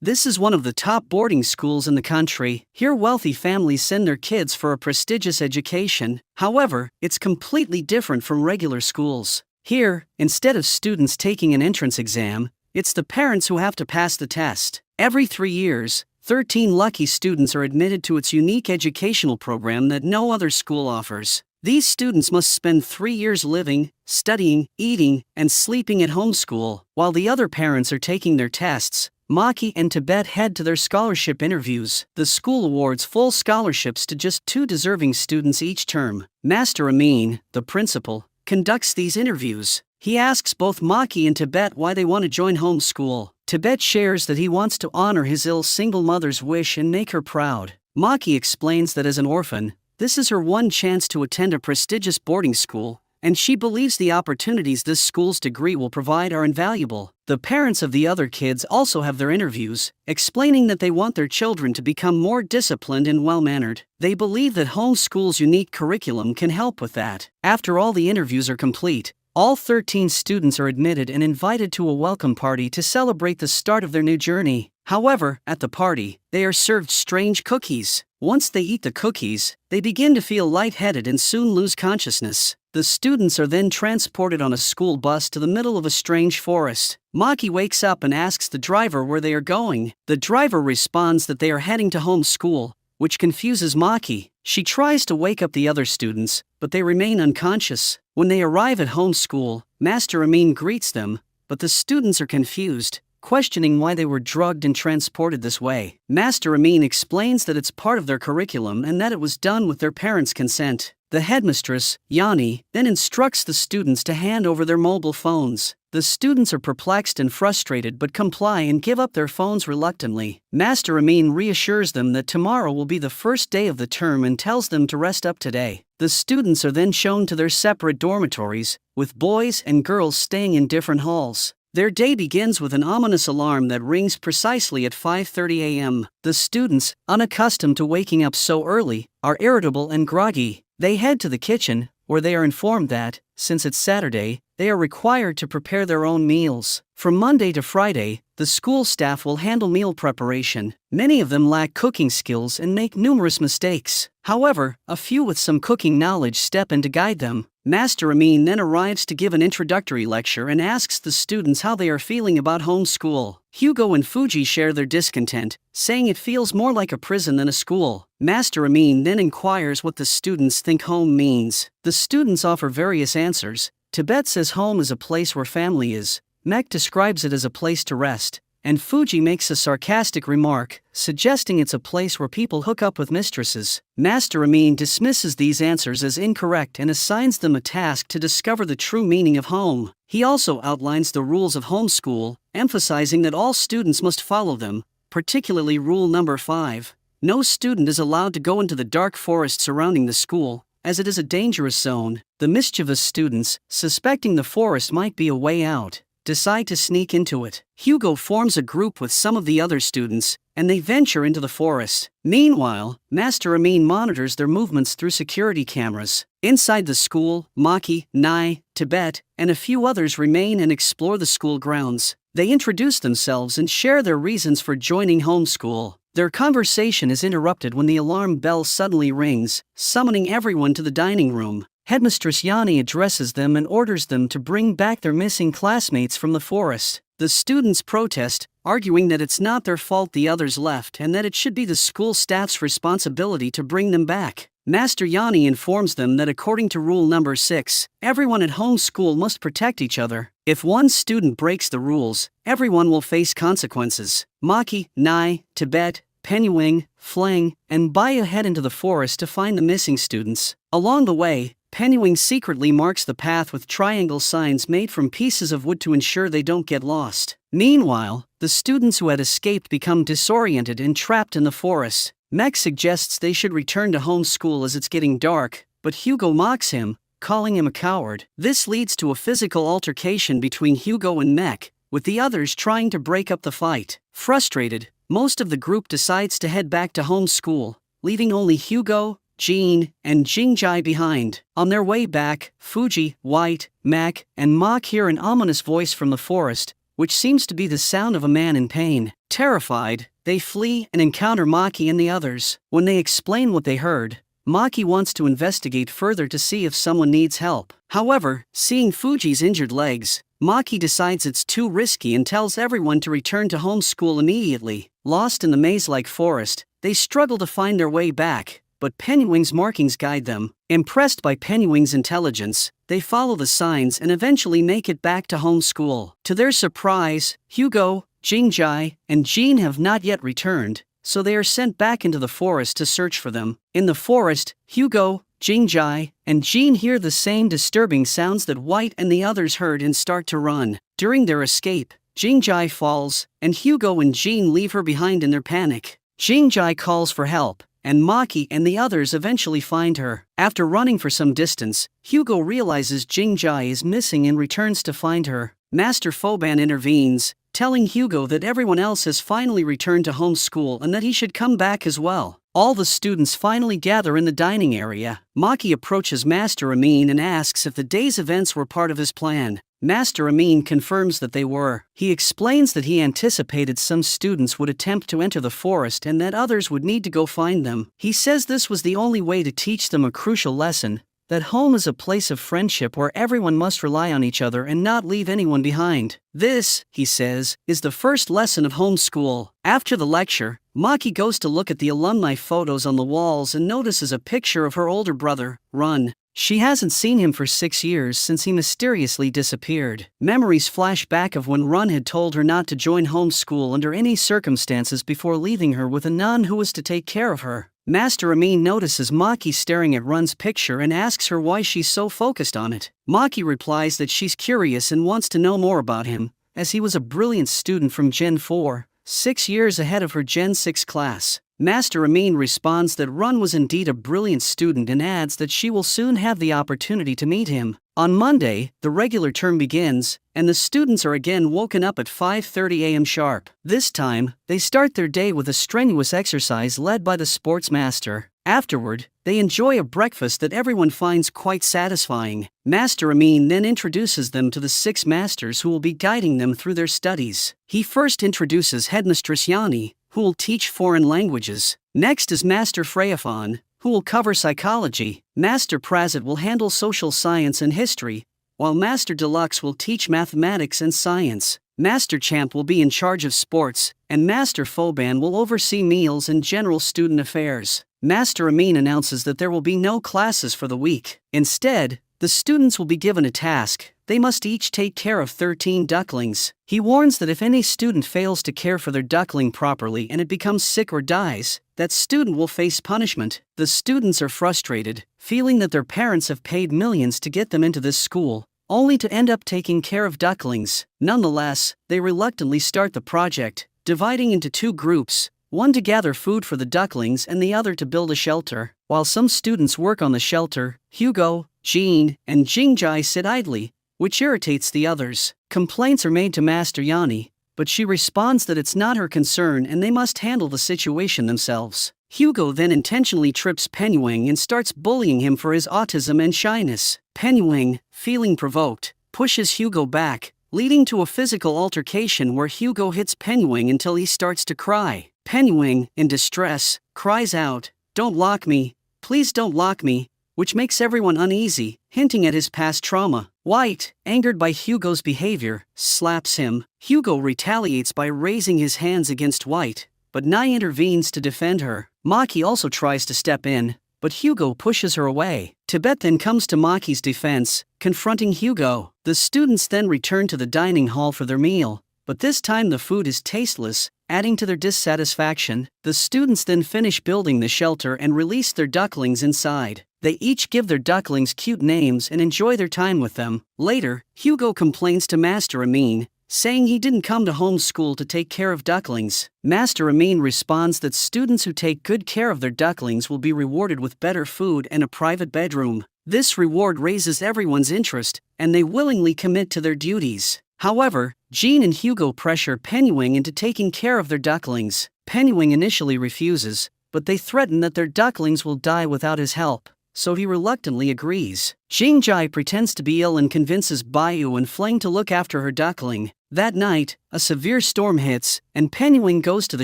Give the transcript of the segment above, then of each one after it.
This is one of the top boarding schools in the country. Here, wealthy families send their kids for a prestigious education. However, it's completely different from regular schools. Here, instead of students taking an entrance exam, it's the parents who have to pass the test. Every 3 years, 13 lucky students are admitted to its unique educational program that no other school offers. These students must spend 3 years living, studying, eating, and sleeping at home school, while the other parents are taking their tests. Maki and Tibet head to their scholarship interviews. The school awards full scholarships to just 2 deserving students each term. Master Amin, the principal, conducts these interviews. He asks both Maki and Tibet why they want to join homeschool. Tibet shares that he wants to honor his ill single mother's wish and make her proud. Maki explains that as an orphan, this is her one chance to attend a prestigious boarding school, and she believes the opportunities this school's degree will provide are invaluable. The parents of the other kids also have their interviews, explaining that they want their children to become more disciplined and well-mannered. They believe that homeschool's unique curriculum can help with that. After all the interviews are complete, all 13 students are admitted and invited to a welcome party to celebrate the start of their new journey. However, at the party, they are served strange cookies. Once they eat the cookies, they begin to feel lightheaded and soon lose consciousness. The students are then transported on a school bus to the middle of a strange forest. Maki wakes up and asks the driver where they are going. The driver responds that they are heading to home school, which confuses Maki. She tries to wake up the other students, but they remain unconscious. When they arrive at home school, Master Amin greets them, but the students are confused, questioning why they were drugged and transported this way. Master Amin explains that it's part of their curriculum and that it was done with their parents' consent. The headmistress, Yani, then instructs the students to hand over their mobile phones. The students are perplexed and frustrated but comply and give up their phones reluctantly. Master Amin reassures them that tomorrow will be the first day of the term and tells them to rest up today. The students are then shown to their separate dormitories, with boys and girls staying in different halls. Their day begins with an ominous alarm that rings precisely at 5:30 a.m. The students, unaccustomed to waking up so early, are irritable and groggy. They head to the kitchen, where they are informed that, since it's Saturday, they are required to prepare their own meals. From Monday to Friday, the school staff will handle meal preparation. Many of them lack cooking skills and make numerous mistakes. However, a few with some cooking knowledge step in to guide them. Master Amin then arrives to give an introductory lecture and asks the students how they are feeling about homeschool. Hugo and Fuji share their discontent, saying it feels more like a prison than a school. Master Amin then inquires what the students think home means. The students offer various answers. Tibet says home is a place where family is. Mek describes it as a place to rest, and Fuji makes a sarcastic remark, suggesting it's a place where people hook up with mistresses. Master Amin dismisses these answers as incorrect and assigns them a task to discover the true meaning of home. He also outlines the rules of homeschool, emphasizing that all students must follow them, particularly rule number 5. No student is allowed to go into the dark forest surrounding the school, as it is a dangerous zone. The mischievous students, suspecting the forest might be a way out, decide to sneak into it. Hugo forms a group with some of the other students, and they venture into the forest. Meanwhile, Master Amin monitors their movements through security cameras. Inside the school, Maki, Nai, Tibet, and a few others remain and explore the school grounds. They introduce themselves and share their reasons for joining homeschool. Their conversation is interrupted when the alarm bell suddenly rings, summoning everyone to the dining room. Headmistress Yani addresses them and orders them to bring back their missing classmates from the forest. The students protest, arguing that it's not their fault the others left and that it should be the school staff's responsibility to bring them back. Master Yani informs them that according to rule number 6, everyone at home school must protect each other. If one student breaks the rules, everyone will face consequences. Maki, Nai, Tibet, Penyuing, Fleng, and Baya head into the forest to find the missing students. Along the way, Penyuing secretly marks the path with triangle signs made from pieces of wood to ensure they don't get lost. Meanwhile, the students who had escaped become disoriented and trapped in the forest. Mek suggests they should return to home school as it's getting dark, but Hugo mocks him, calling him a coward. This leads to a physical altercation between Hugo and Mek, with the others trying to break up the fight. Frustrated, most of the group decides to head back to home school, leaving only Hugo, Jean, and Jingjai behind. On their way back, Fuji, White, Mek, and Mok hear an ominous voice from the forest, which seems to be the sound of a man in pain. Terrified, they flee and encounter Maki and the others. When they explain what they heard, Maki wants to investigate further to see if someone needs help. However, seeing Fuji's injured legs, Maki decides it's too risky and tells everyone to return to home school immediately. Lost in the maze-like forest, they struggle to find their way back, but Pennywing's markings guide them. Impressed by Pennywing's intelligence, they follow the signs and eventually make it back to home school. To their surprise, Hugo, Jingjai, and Jean have not yet returned, so they are sent back into the forest to search for them. In the forest, Hugo, Jingjai, and Jean hear the same disturbing sounds that White and the others heard and start to run. During their escape, Jingjai falls, and Hugo and Jean leave her behind in their panic. Jingjai calls for help, and Maki and the others eventually find her. After running for some distance, Hugo realizes Jingjai is missing and returns to find her. Master Foban intervenes, telling Hugo that everyone else has finally returned to home school and that he should come back as well. All the students finally gather in the dining area. Maki approaches Master Amin and asks if the day's events were part of his plan. Master Amin confirms that they were. He explains that he anticipated some students would attempt to enter the forest and that others would need to go find them. He says this was the only way to teach them a crucial lesson, that home is a place of friendship where everyone must rely on each other and not leave anyone behind. This, he says, is the first lesson of home school. After the lecture, Maki goes to look at the alumni photos on the walls and notices a picture of her older brother, Run. She hasn't seen him for 6 years since he mysteriously disappeared. Memories flash back of when Run had told her not to join homeschool under any circumstances before leaving her with a nun who was to take care of her. Master Amin notices Maki staring at Run's picture and asks her why she's so focused on it. Maki replies that she's curious and wants to know more about him, as he was a brilliant student from Gen 4, 6 years ahead of her Gen 6 class. Master Amin responds that Run was indeed a brilliant student and adds that she will soon have the opportunity to meet him. On Monday, the regular term begins, and the students are again woken up at 5:30 a.m. sharp. This time, they start their day with a strenuous exercise led by the sports master. Afterward, they enjoy a breakfast that everyone finds quite satisfying. Master Amin then introduces them to the 6 masters who will be guiding them through their studies. He first introduces Headmistress Yani, who will teach foreign languages. Next is Master Freyafon, who will cover psychology. Master Prazit will handle social science and history, while Master Deluxe will teach mathematics and science. Master Champ will be in charge of sports, and Master Foban will oversee meals and general student affairs. Master Amin announces that there will be no classes for the week. Instead, the students will be given a task. They must each take care of 13 ducklings. He warns that if any student fails to care for their duckling properly and it becomes sick or dies, that student will face punishment. The students are frustrated, feeling that their parents have paid millions to get them into this school, only to end up taking care of ducklings. Nonetheless, they reluctantly start the project, dividing into 2 groups, one to gather food for the ducklings and the other to build a shelter. While some students work on the shelter, Hugo, Jean, and Jingjai sit idly, which irritates the others. Complaints are made to Master Yani, but she responds that it's not her concern and they must handle the situation themselves. Hugo then intentionally trips Pennywing and starts bullying him for his autism and shyness. Pennywing, feeling provoked, pushes Hugo back, leading to a physical altercation where Hugo hits Pennywing until he starts to cry. Pennywing, in distress, cries out, "Don't lock me, please don't lock me," which makes everyone uneasy, hinting at his past trauma. White, angered by Hugo's behavior, slaps him. Hugo retaliates by raising his hands against White, but Nai intervenes to defend her. Maki also tries to step in, but Hugo pushes her away. Tibet then comes to Maki's defense, confronting Hugo. The students then return to the dining hall for their meal, but this time the food is tasteless, adding to their dissatisfaction. The students then finish building the shelter and release their ducklings inside. They each give their ducklings cute names and enjoy their time with them. Later, Hugo complains to Master Amin, saying he didn't come to homeschool to take care of ducklings. Master Amin responds that students who take good care of their ducklings will be rewarded with better food and a private bedroom. This reward raises everyone's interest, and they willingly commit to their duties. However, Jean and Hugo pressure Pennywing into taking care of their ducklings. Pennywing initially refuses, but they threaten that their ducklings will die without his help, so he reluctantly agrees. Jingjai pretends to be ill and convinces Bayu and Flang to look after her duckling. That night, a severe storm hits, and Penguin goes to the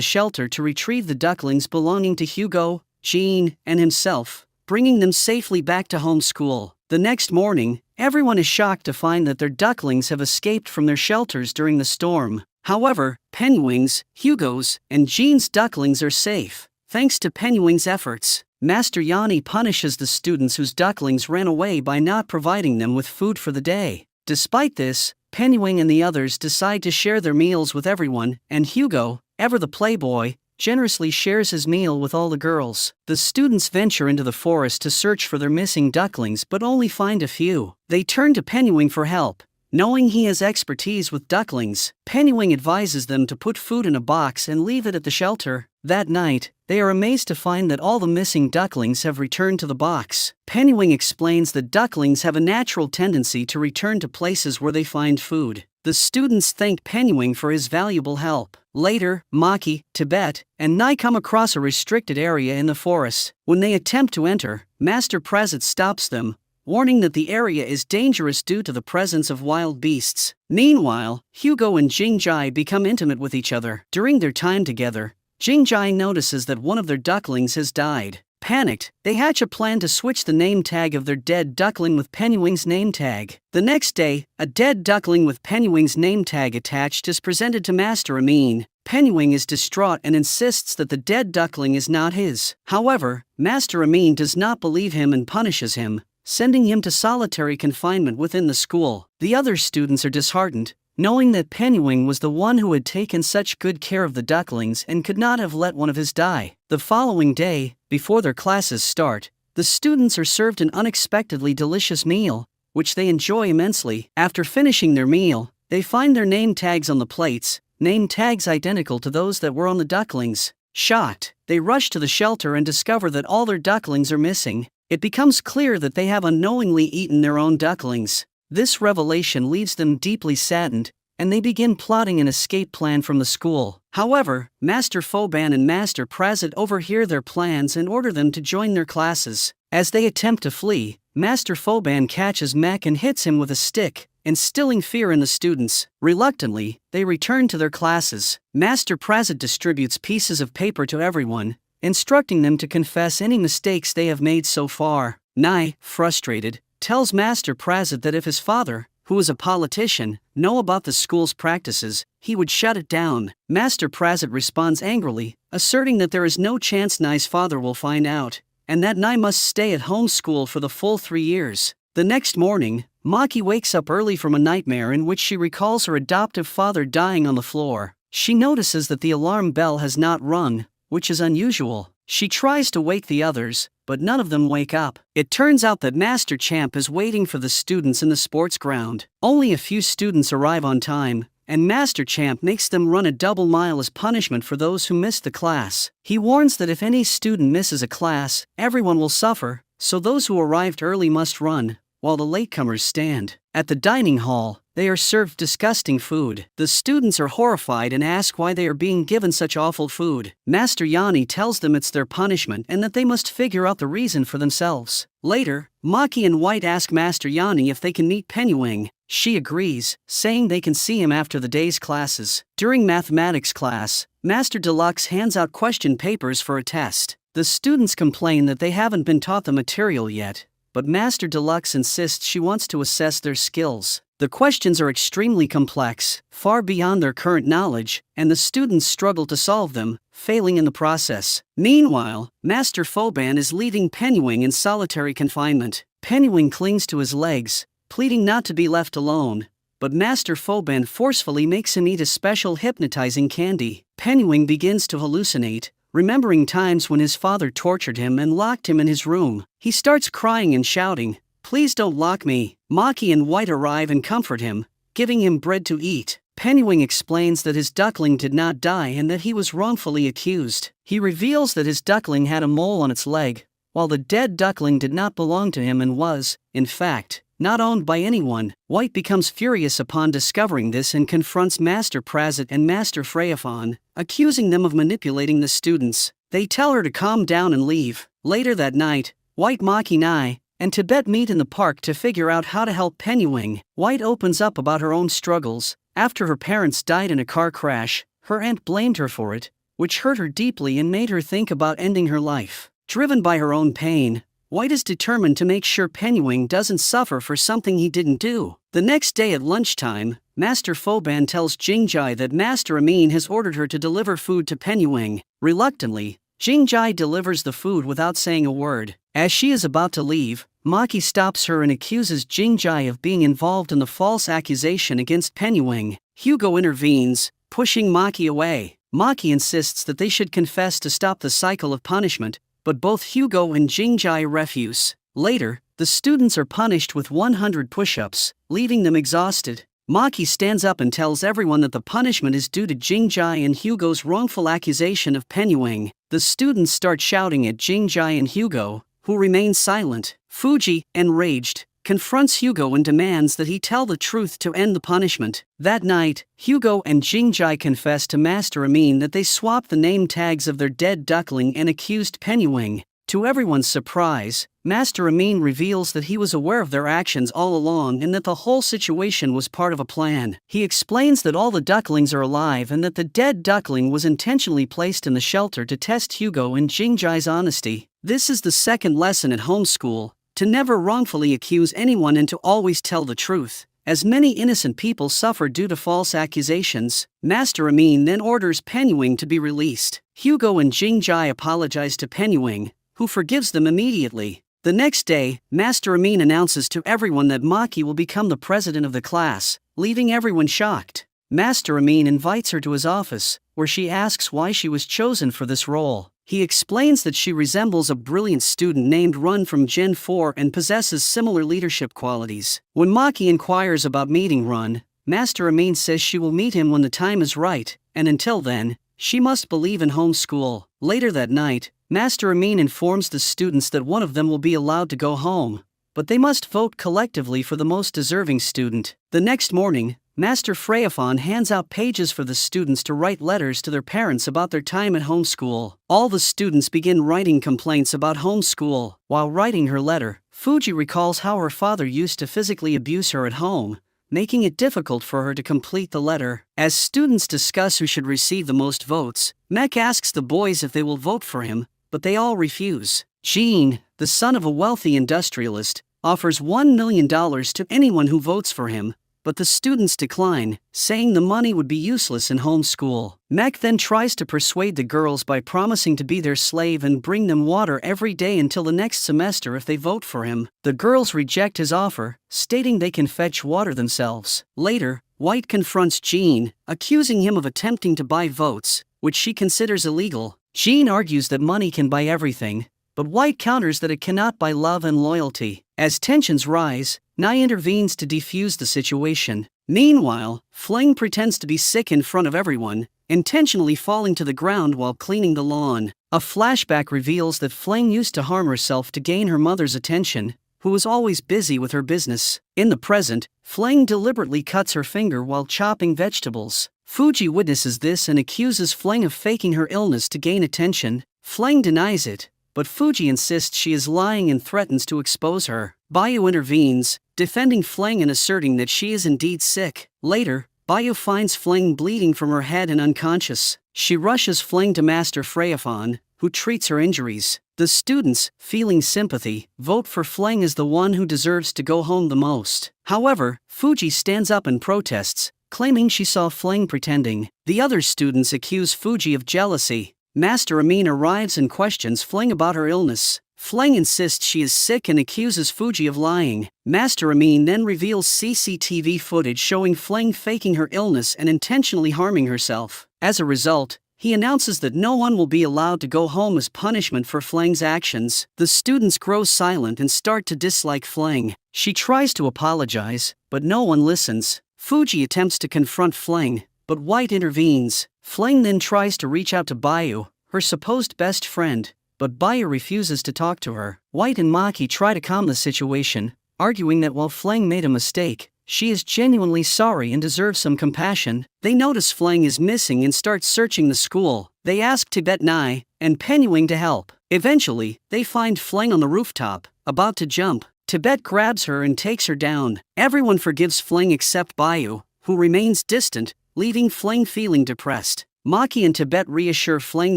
shelter to retrieve the ducklings belonging to Hugo, Jean, and himself, bringing them safely back to home school. The next morning, everyone is shocked to find that their ducklings have escaped from their shelters during the storm. However, Penguin's, Hugo's, and Jean's ducklings are safe, thanks to Penguin's efforts. Master Yanni punishes the students whose ducklings ran away by not providing them with food for the day. Despite this, Penguin and the others decide to share their meals with everyone, and Hugo, ever the playboy, generously shares his meal with all the girls. The students venture into the forest to search for their missing ducklings but only find a few. They turn to Penguin for help. Knowing he has expertise with ducklings, Penguin advises them to put food in a box and leave it at the shelter. That night, they are amazed to find that all the missing ducklings have returned to the box. Penguin explains that ducklings have a natural tendency to return to places where they find food. The students thank Penguin for his valuable help. Later, Maki, Tibet, and Nai come across a restricted area in the forest. When they attempt to enter, Master Prazit stops them, warning that the area is dangerous due to the presence of wild beasts. Meanwhile, Hugo and Jingjai become intimate with each other. During their time together, Jingjai notices that one of their ducklings has died. Panicked, they hatch a plan to switch the name tag of their dead duckling with Penguin's name tag. The next day, a dead duckling with Penguin's name tag attached is presented to Master Amin. Penguin is distraught and insists that the dead duckling is not his. However, Master Amin does not believe him and punishes him, sending him to solitary confinement within the school. The other students are disheartened, knowing that Penguin was the one who had taken such good care of the ducklings and could not have let one of his die. The following day, before their classes start, the students are served an unexpectedly delicious meal, which they enjoy immensely. After finishing their meal, they find their name tags on the plates, name tags identical to those that were on the ducklings. Shocked, they rush to the shelter and discover that all their ducklings are missing. It becomes clear that they have unknowingly eaten their own ducklings. This revelation leaves them deeply saddened, and they begin plotting an escape plan from the school. However, Master Foban and Master Prazit overhear their plans and order them to join their classes. As they attempt to flee, Master Foban catches Mac and hits him with a stick, instilling fear in the students. Reluctantly, they return to their classes. Master Prazit distributes pieces of paper to everyone, instructing them to confess any mistakes they have made so far. Nai, frustrated, tells Master Prazit that if his father, who is a politician, know about the school's practices, he would shut it down. Master Prazit responds angrily, asserting that there is no chance Nai's father will find out, and that Nai must stay at home school for the full 3 years. The next morning, Maki wakes up early from a nightmare in which she recalls her adoptive father dying on the floor. She notices that the alarm bell has not rung, which is unusual. She tries to wake the others, but none of them wake up. It turns out that Master Champ is waiting for the students in the sports ground. Only a few students arrive on time, and Master Champ makes them run a double mile as punishment for those who missed the class. He warns that if any student misses a class, everyone will suffer, so those who arrived early must run, while the latecomers stand. At the dining hall, they are served disgusting food. The students are horrified and ask why they are being given such awful food. Master Yanni tells them it's their punishment and that they must figure out the reason for themselves. Later, Maki and White ask Master Yanni if they can meet Penguin. She agrees, saying they can see him after the day's classes. During mathematics class, Master Deluxe hands out question papers for a test. The students complain that they haven't been taught the material yet, but Master Deluxe insists she wants to assess their skills. The questions are extremely complex, far beyond their current knowledge, and the students struggle to solve them, failing in the process. Meanwhile, Master Foban is leaving Penguin in solitary confinement. Penguin clings to his legs, pleading not to be left alone, but Master Foban forcefully makes him eat a special hypnotizing candy. Penguin begins to hallucinate, remembering times when his father tortured him and locked him in his room. He starts crying and shouting, "Please don't lock me." Maki and White arrive and comfort him, giving him bread to eat. Penguin explains that his duckling did not die and that he was wrongfully accused. He reveals that his duckling had a mole on its leg, while the dead duckling did not belong to him and was, in fact, not owned by anyone. White becomes furious upon discovering this and confronts Master Prazit and Master Freyaphon, accusing them of manipulating the students. They tell her to calm down and leave. Later that night, White, Maki, Nai, and Tibet meet in the park to figure out how to help Penguin. White opens up about her own struggles, After her parents died in a car crash, her aunt blamed her for it, which hurt her deeply and made her think about ending her life. Driven by her own pain, White is determined to make sure Penguin doesn't suffer for something he didn't do. The next day at lunchtime, Master Foban tells Jingjai that Master Amin has ordered her to deliver food to Penguin. Reluctantly, Jingjai delivers the food without saying a word. As she is about to leave, Maki stops her and accuses Jingjai of being involved in the false accusation against Penguin. Hugo intervenes, pushing Maki away. Maki insists that they should confess to stop the cycle of punishment, but both Hugo and Jingjai refuse. Later, the students are punished with 100 push-ups, leaving them exhausted. Maki stands up and tells everyone that the punishment is due to Jingjai and Hugo's wrongful accusation of Penguin. The students start shouting at Jingjai and Hugo, who remain silent. Fuji, enraged, confronts Hugo and demands that he tell the truth to end the punishment. That night, Hugo and Jingjai confess to Master Amin that they swapped the name tags of their dead duckling and accused Penguin. To everyone's surprise, Master Amin reveals that he was aware of their actions all along and that the whole situation was part of a plan. He explains that all the ducklings are alive and that the dead duckling was intentionally placed in the shelter to test Hugo and Jingjai's honesty. This is the second lesson at homeschool: to never wrongfully accuse anyone and to always tell the truth. As many innocent people suffer due to false accusations, Master Amin then orders Penguin to be released. Hugo and Jingjai apologize to Penguin, who forgives them immediately. The next day, Master Amin announces to everyone that Maki will become the president of the class, leaving everyone shocked. Master Amin invites her to his office, where she asks why she was chosen for this role. He explains that she resembles a brilliant student named Run from Gen 4 and possesses similar leadership qualities. When Maki inquires about meeting Run, Master Amin says she will meet him when the time is right, and until then, she must believe in homeschool. Later that night, Master Amin informs the students that one of them will be allowed to go home, but they must vote collectively for the most deserving student. The next morning, Master Freyafon hands out pages for the students to write letters to their parents about their time at homeschool. All the students begin writing complaints about homeschool. While writing her letter, Fuji recalls how her father used to physically abuse her at home, making it difficult for her to complete the letter. As students discuss who should receive the most votes, Mek asks the boys if they will vote for him, but they all refuse. Jean, the son of a wealthy industrialist, offers $1 million to anyone who votes for him, but the students decline, saying the money would be useless in homeschool. Mek then tries to persuade the girls by promising to be their slave and bring them water every day until the next semester if they vote for him. The girls reject his offer, stating they can fetch water themselves. Later, White confronts Jean, accusing him of attempting to buy votes, which she considers illegal. Jean argues that money can buy everything, but White counters that it cannot buy love and loyalty. As tensions rise, Nai intervenes to defuse the situation. Meanwhile, Fling pretends to be sick in front of everyone, intentionally falling to the ground while cleaning the lawn. A flashback reveals that Fling used to harm herself to gain her mother's attention, who was always busy with her business. In the present, Fling deliberately cuts her finger while chopping vegetables. Fuji witnesses this and accuses Fling of faking her illness to gain attention. Fling denies it, but Fuji insists she is lying and threatens to expose her. Bayu intervenes, defending Fling and asserting that she is indeed sick. Later, Bayu finds Fling bleeding from her head and unconscious. She rushes Fling to Master Freyafon, who treats her injuries. The students, feeling sympathy, vote for Fling as the one who deserves to go home the most. However, Fuji stands up and protests, claiming she saw Fling pretending. The other students accuse Fuji of jealousy. Master Amin arrives and questions Fling about her illness. Fling insists she is sick and accuses Fuji of lying. Master Amin then reveals CCTV footage showing Fling faking her illness and intentionally harming herself. As a result, he announces that no one will be allowed to go home as punishment for Fling's actions. The students grow silent and start to dislike Fling. She tries to apologize, but no one listens. Fuji attempts to confront Fling, but White intervenes. Fling then tries to reach out to Bayu, her supposed best friend, but Bayu refuses to talk to her. White and Maki try to calm the situation, arguing that while Fling made a mistake, she is genuinely sorry and deserves some compassion. They notice Fling is missing and start searching the school. They ask Tibet Nai and Penguin to help. Eventually, they find Fling on the rooftop, about to jump. Tibet grabs her and takes her down. Everyone forgives Fling except Bayu, who remains distant, leaving Fleng feeling depressed. Maki and Tibet reassure Fleng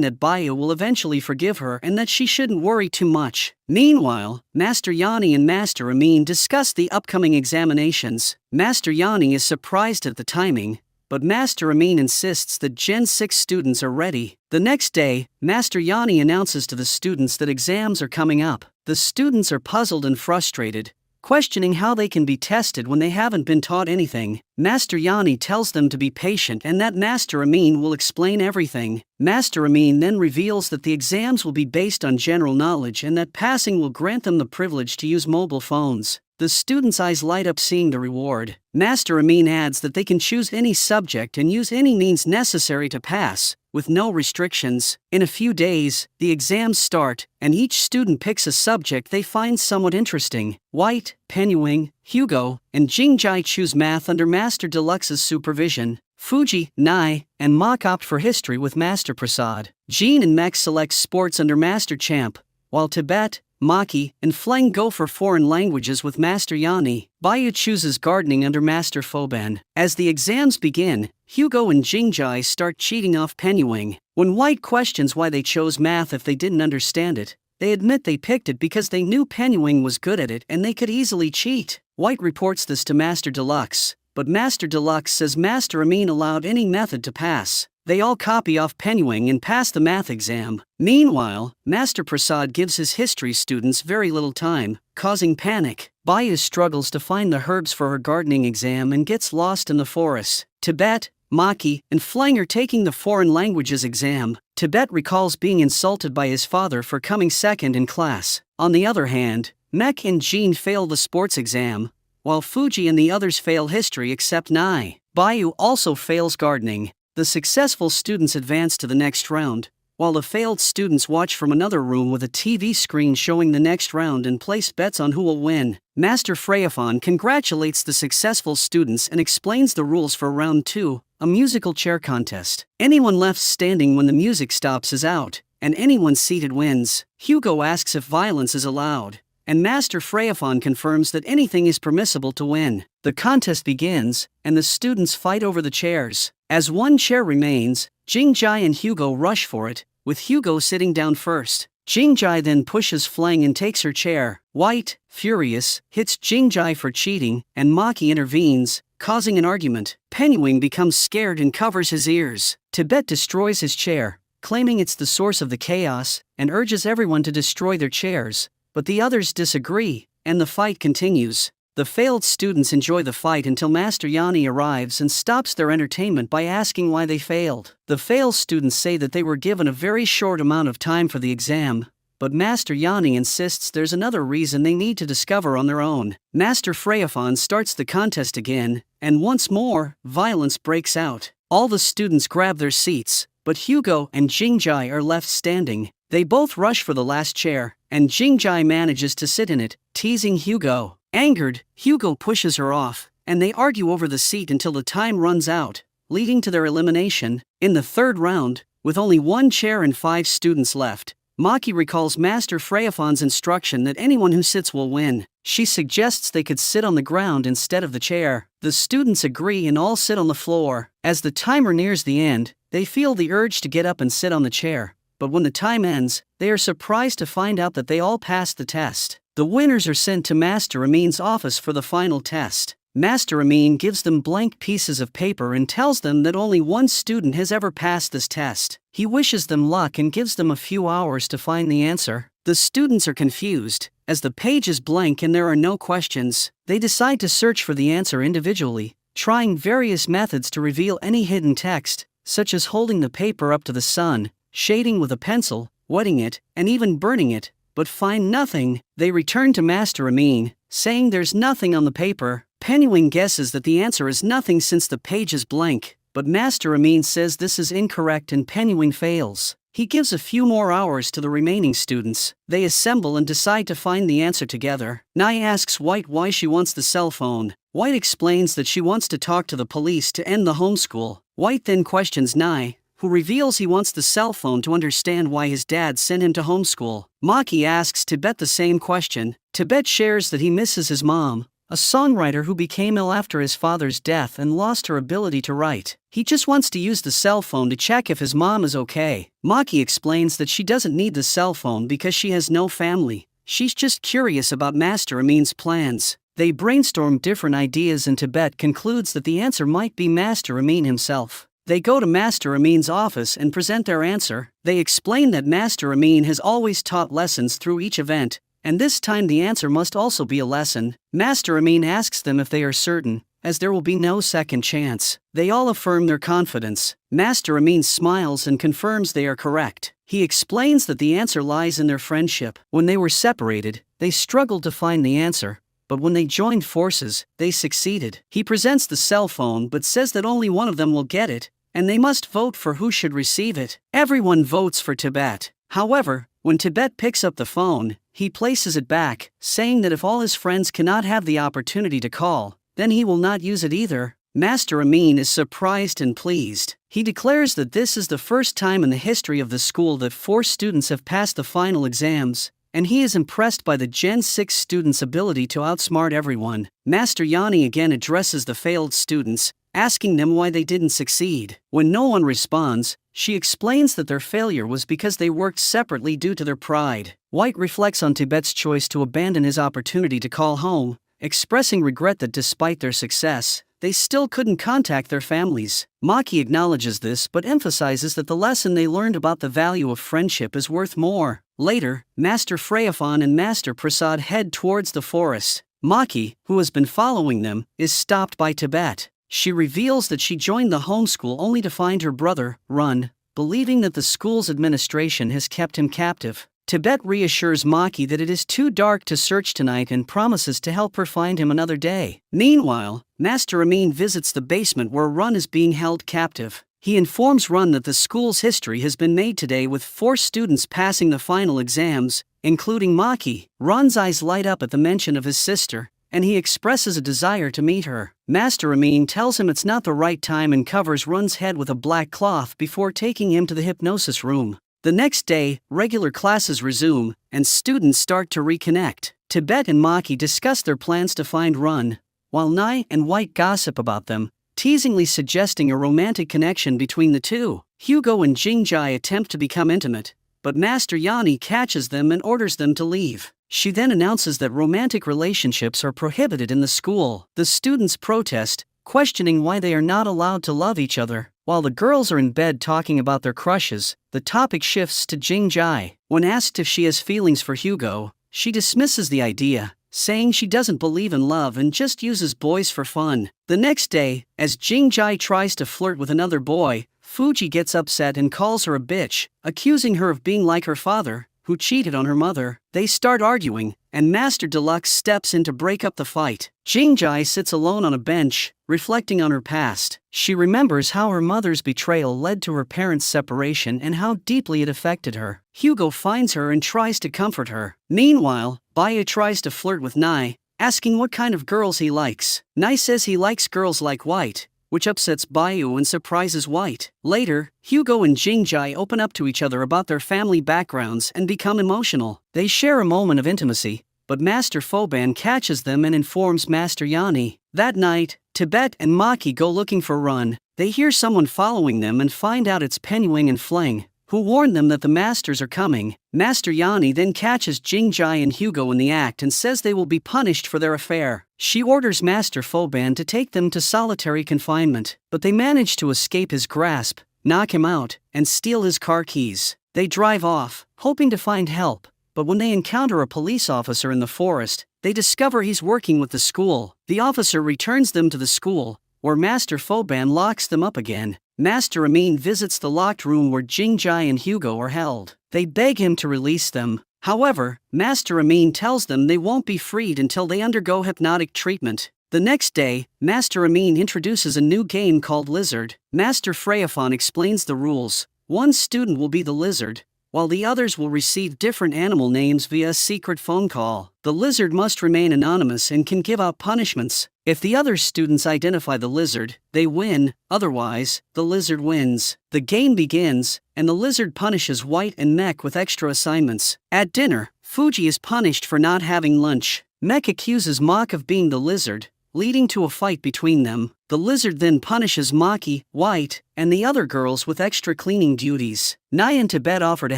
that Bayu will eventually forgive her and that she shouldn't worry too much. Meanwhile, Master Yani and Master Amin discuss the upcoming examinations. Master Yani is surprised at the timing, but Master Amin insists that Gen 6 students are ready. The next day, Master Yani announces to the students that exams are coming up. The students are puzzled and frustrated, questioning how they can be tested when they haven't been taught anything. Master Yani tells them to be patient and that Master Amin will explain everything. Master Amin then reveals that the exams will be based on general knowledge and that passing will grant them the privilege to use mobile phones. The students' eyes light up seeing the reward. Master Amin adds that they can choose any subject and use any means necessary to pass, with no restrictions. In a few days, the exams start, and each student picks a subject they find somewhat interesting. White, Penyuing, Hugo, and Jingjai choose math under Master Deluxe's supervision. Fuji, Nai, and Mok opt for history with Master Prasad. Jean and Mek select sports under Master Champ, while Tibet, Maki, and Fleng go for foreign languages with Master Yani. Bayu chooses gardening under Master Foban. As the exams begin, Hugo and Jingjai start cheating off Penyuing. When White questions why they chose math if they didn't understand it, they admit they picked it because they knew Penyuing was good at it and they could easily cheat. White reports this to Master Deluxe, but Master Deluxe says Master Amin allowed any method to pass. They all copy off Penyuing and pass the math exam. Meanwhile, Master Prasad gives his history students very little time, causing panic. Bayu struggles to find the herbs for her gardening exam and gets lost in the forest. Tibet, Maki, and Fleng are taking the foreign languages exam. Tibet recalls being insulted by his father for coming second in class. On the other hand, Mek and Jean fail the sports exam, while Fuji and the others fail history except Nai. Bayu also fails gardening. The successful students advance to the next round, while the failed students watch from another room with a TV screen showing the next round and place bets on who will win. Master Freyafon congratulates the successful students and explains the rules for round 2, a musical chair contest. Anyone left standing when the music stops is out, and anyone seated wins. Hugo asks if violence is allowed, and Master Freyafon confirms that anything is permissible to win. The contest begins, and the students fight over the chairs. As one chair remains, Jingjai and Hugo rush for it, with Hugo sitting down first. Jingjai then pushes Fleng and takes her chair. White, furious, hits Jingjai for cheating, and Maki intervenes, causing an argument. Penyuing becomes scared and covers his ears. Tibet destroys his chair, claiming it's the source of the chaos, and urges everyone to destroy their chairs, but the others disagree, and the fight continues. The failed students enjoy the fight until Master Yani arrives and stops their entertainment by asking why they failed. The failed students say that they were given a very short amount of time for the exam, but Master Yani insists there's another reason they need to discover on their own. Master Freyafon starts the contest again, and once more, violence breaks out. All the students grab their seats, but Hugo and Jingjai are left standing. They both rush for the last chair, and Jingjai manages to sit in it, teasing Hugo. Angered, Hugo pushes her off, and they argue over the seat until the time runs out, leading to their elimination. In the third round, with only one chair and 5 students left, Maki recalls Master Freyafon's instruction that anyone who sits will win. She suggests they could sit on the ground instead of the chair. The students agree and all sit on the floor. As the timer nears the end, they feel the urge to get up and sit on the chair, but when the time ends, they are surprised to find out that they all passed the test. The winners are sent to Master Amin's office for the final test. Master Amin gives them blank pieces of paper and tells them that only one student has ever passed this test. He wishes them luck and gives them a few hours to find the answer. The students are confused, as the page is blank and there are no questions. They decide to search for the answer individually, trying various methods to reveal any hidden text, such as holding the paper up to the sun, shading with a pencil, wetting it, and even burning it, but find nothing. They return to Master Amin, saying there's nothing on the paper. Penyuing guesses that the answer is nothing since the page is blank, but Master Amin says this is incorrect and Penyuing fails. He gives a few more hours to the remaining students. They assemble and decide to find the answer together. Nai asks White why she wants the cell phone. White explains that she wants to talk to the police to end the homeschool. White then questions Nai, who reveals he wants the cell phone to understand why his dad sent him to homeschool. Maki asks Tibet the same question. Tibet shares that he misses his mom, a songwriter who became ill after his father's death and lost her ability to write. He just wants to use the cell phone to check if his mom is okay. Maki explains that she doesn't need the cell phone because she has no family. She's just curious about Master Amin's plans. They brainstorm different ideas and Tibet concludes that the answer might be Master Amin himself. They go to Master Amin's office and present their answer. They explain that Master Amin has always taught lessons through each event, and this time the answer must also be a lesson. Master Amin asks them if they are certain, as there will be no second chance. They all affirm their confidence. Master Amin smiles and confirms they are correct. He explains that the answer lies in their friendship. When they were separated, they struggled to find the answer, but when they joined forces, they succeeded. He presents the cell phone but says that only one of them will get it, and they must vote for who should receive it. Everyone votes for Tibet. However, when Tibet picks up the phone, he places it back, saying that if all his friends cannot have the opportunity to call, then he will not use it either. Master Amin is surprised and pleased. He declares that this is the first time in the history of the school that 4 students have passed the final exams, and he is impressed by the Gen 6 students' ability to outsmart everyone. Master Yani again addresses the failed students, asking them why they didn't succeed. When no one responds, she explains that their failure was because they worked separately due to their pride. White reflects on Tibet's choice to abandon his opportunity to call home, expressing regret that despite their success, they still couldn't contact their families. Maki acknowledges this but emphasizes that the lesson they learned about the value of friendship is worth more. Later, Master Freyafan and Master Prasad head towards the forest. Maki, who has been following them, is stopped by Tibet. She reveals that she joined the homeschool only to find her brother, Run, believing that the school's administration has kept him captive. Tibet reassures Maki that it is too dark to search tonight and promises to help her find him another day. Meanwhile, Master Amin visits the basement where Run is being held captive. He informs Run that the school's history has been made today with 4 students passing the final exams, including Maki. Run's eyes light up at the mention of his sister, and he expresses a desire to meet her. Master Amin tells him it's not the right time and covers Run's head with a black cloth before taking him to the hypnosis room. The next day, regular classes resume, and students start to reconnect. Tibet and Maki discuss their plans to find Run, while Nai and White gossip about them, teasingly suggesting a romantic connection between the two. Hugo and Jingjai attempt to become intimate, but Master Yani catches them and orders them to leave. She then announces that romantic relationships are prohibited in the school. The students protest, questioning why they are not allowed to love each other. While the girls are in bed talking about their crushes, the topic shifts to Jingjai. When asked if she has feelings for Hugo, she dismisses the idea, saying she doesn't believe in love and just uses boys for fun. The next day, as Jingjai tries to flirt with another boy, Fuji gets upset and calls her a bitch, accusing her of being like her father, who cheated on her mother. They start arguing, and Master Deluxe steps in to break up the fight. Jingjai sits alone on a bench, reflecting on her past. She remembers how her mother's betrayal led to her parents' separation and how deeply it affected her. Hugo finds her and tries to comfort her. Meanwhile, Baya tries to flirt with Nai, asking what kind of girls he likes. Nai says he likes girls like White, which upsets Bayu and surprises White. Later, Hugo and Jingjai open up to each other about their family backgrounds and become emotional. They share a moment of intimacy, but Master Foban catches them and informs Master Yani. That night, Tibet and Maki go looking for Run. They hear someone following them and find out it's Penyuing and Fleng, who warn them that the masters are coming. Master Yani then catches Jingjai and Hugo in the act and says they will be punished for their affair. She orders Master Foban to take them to solitary confinement, but they manage to escape his grasp, knock him out, and steal his car keys. They drive off, hoping to find help, but when they encounter a police officer in the forest, they discover he's working with the school. The officer returns them to the school, where Master Foban locks them up again. Master Amin visits the locked room where Jingjai and Hugo are held. They beg him to release them. However, Master Amin tells them they won't be freed until they undergo hypnotic treatment. The next day, Master Amin introduces a new game called Lizard. Master Freyafan explains the rules. One student will be the lizard, while the others will receive different animal names via a secret phone call. The lizard must remain anonymous and can give out punishments. If the other students identify the lizard, they win, otherwise, the lizard wins. The game begins, and the lizard punishes White and Mech with extra assignments. At dinner, Fuji is punished for not having lunch. Mek accuses Mok of being the lizard, leading to a fight between them. The lizard then punishes Maki, White, and the other girls with extra cleaning duties. Nai and Tibet offer to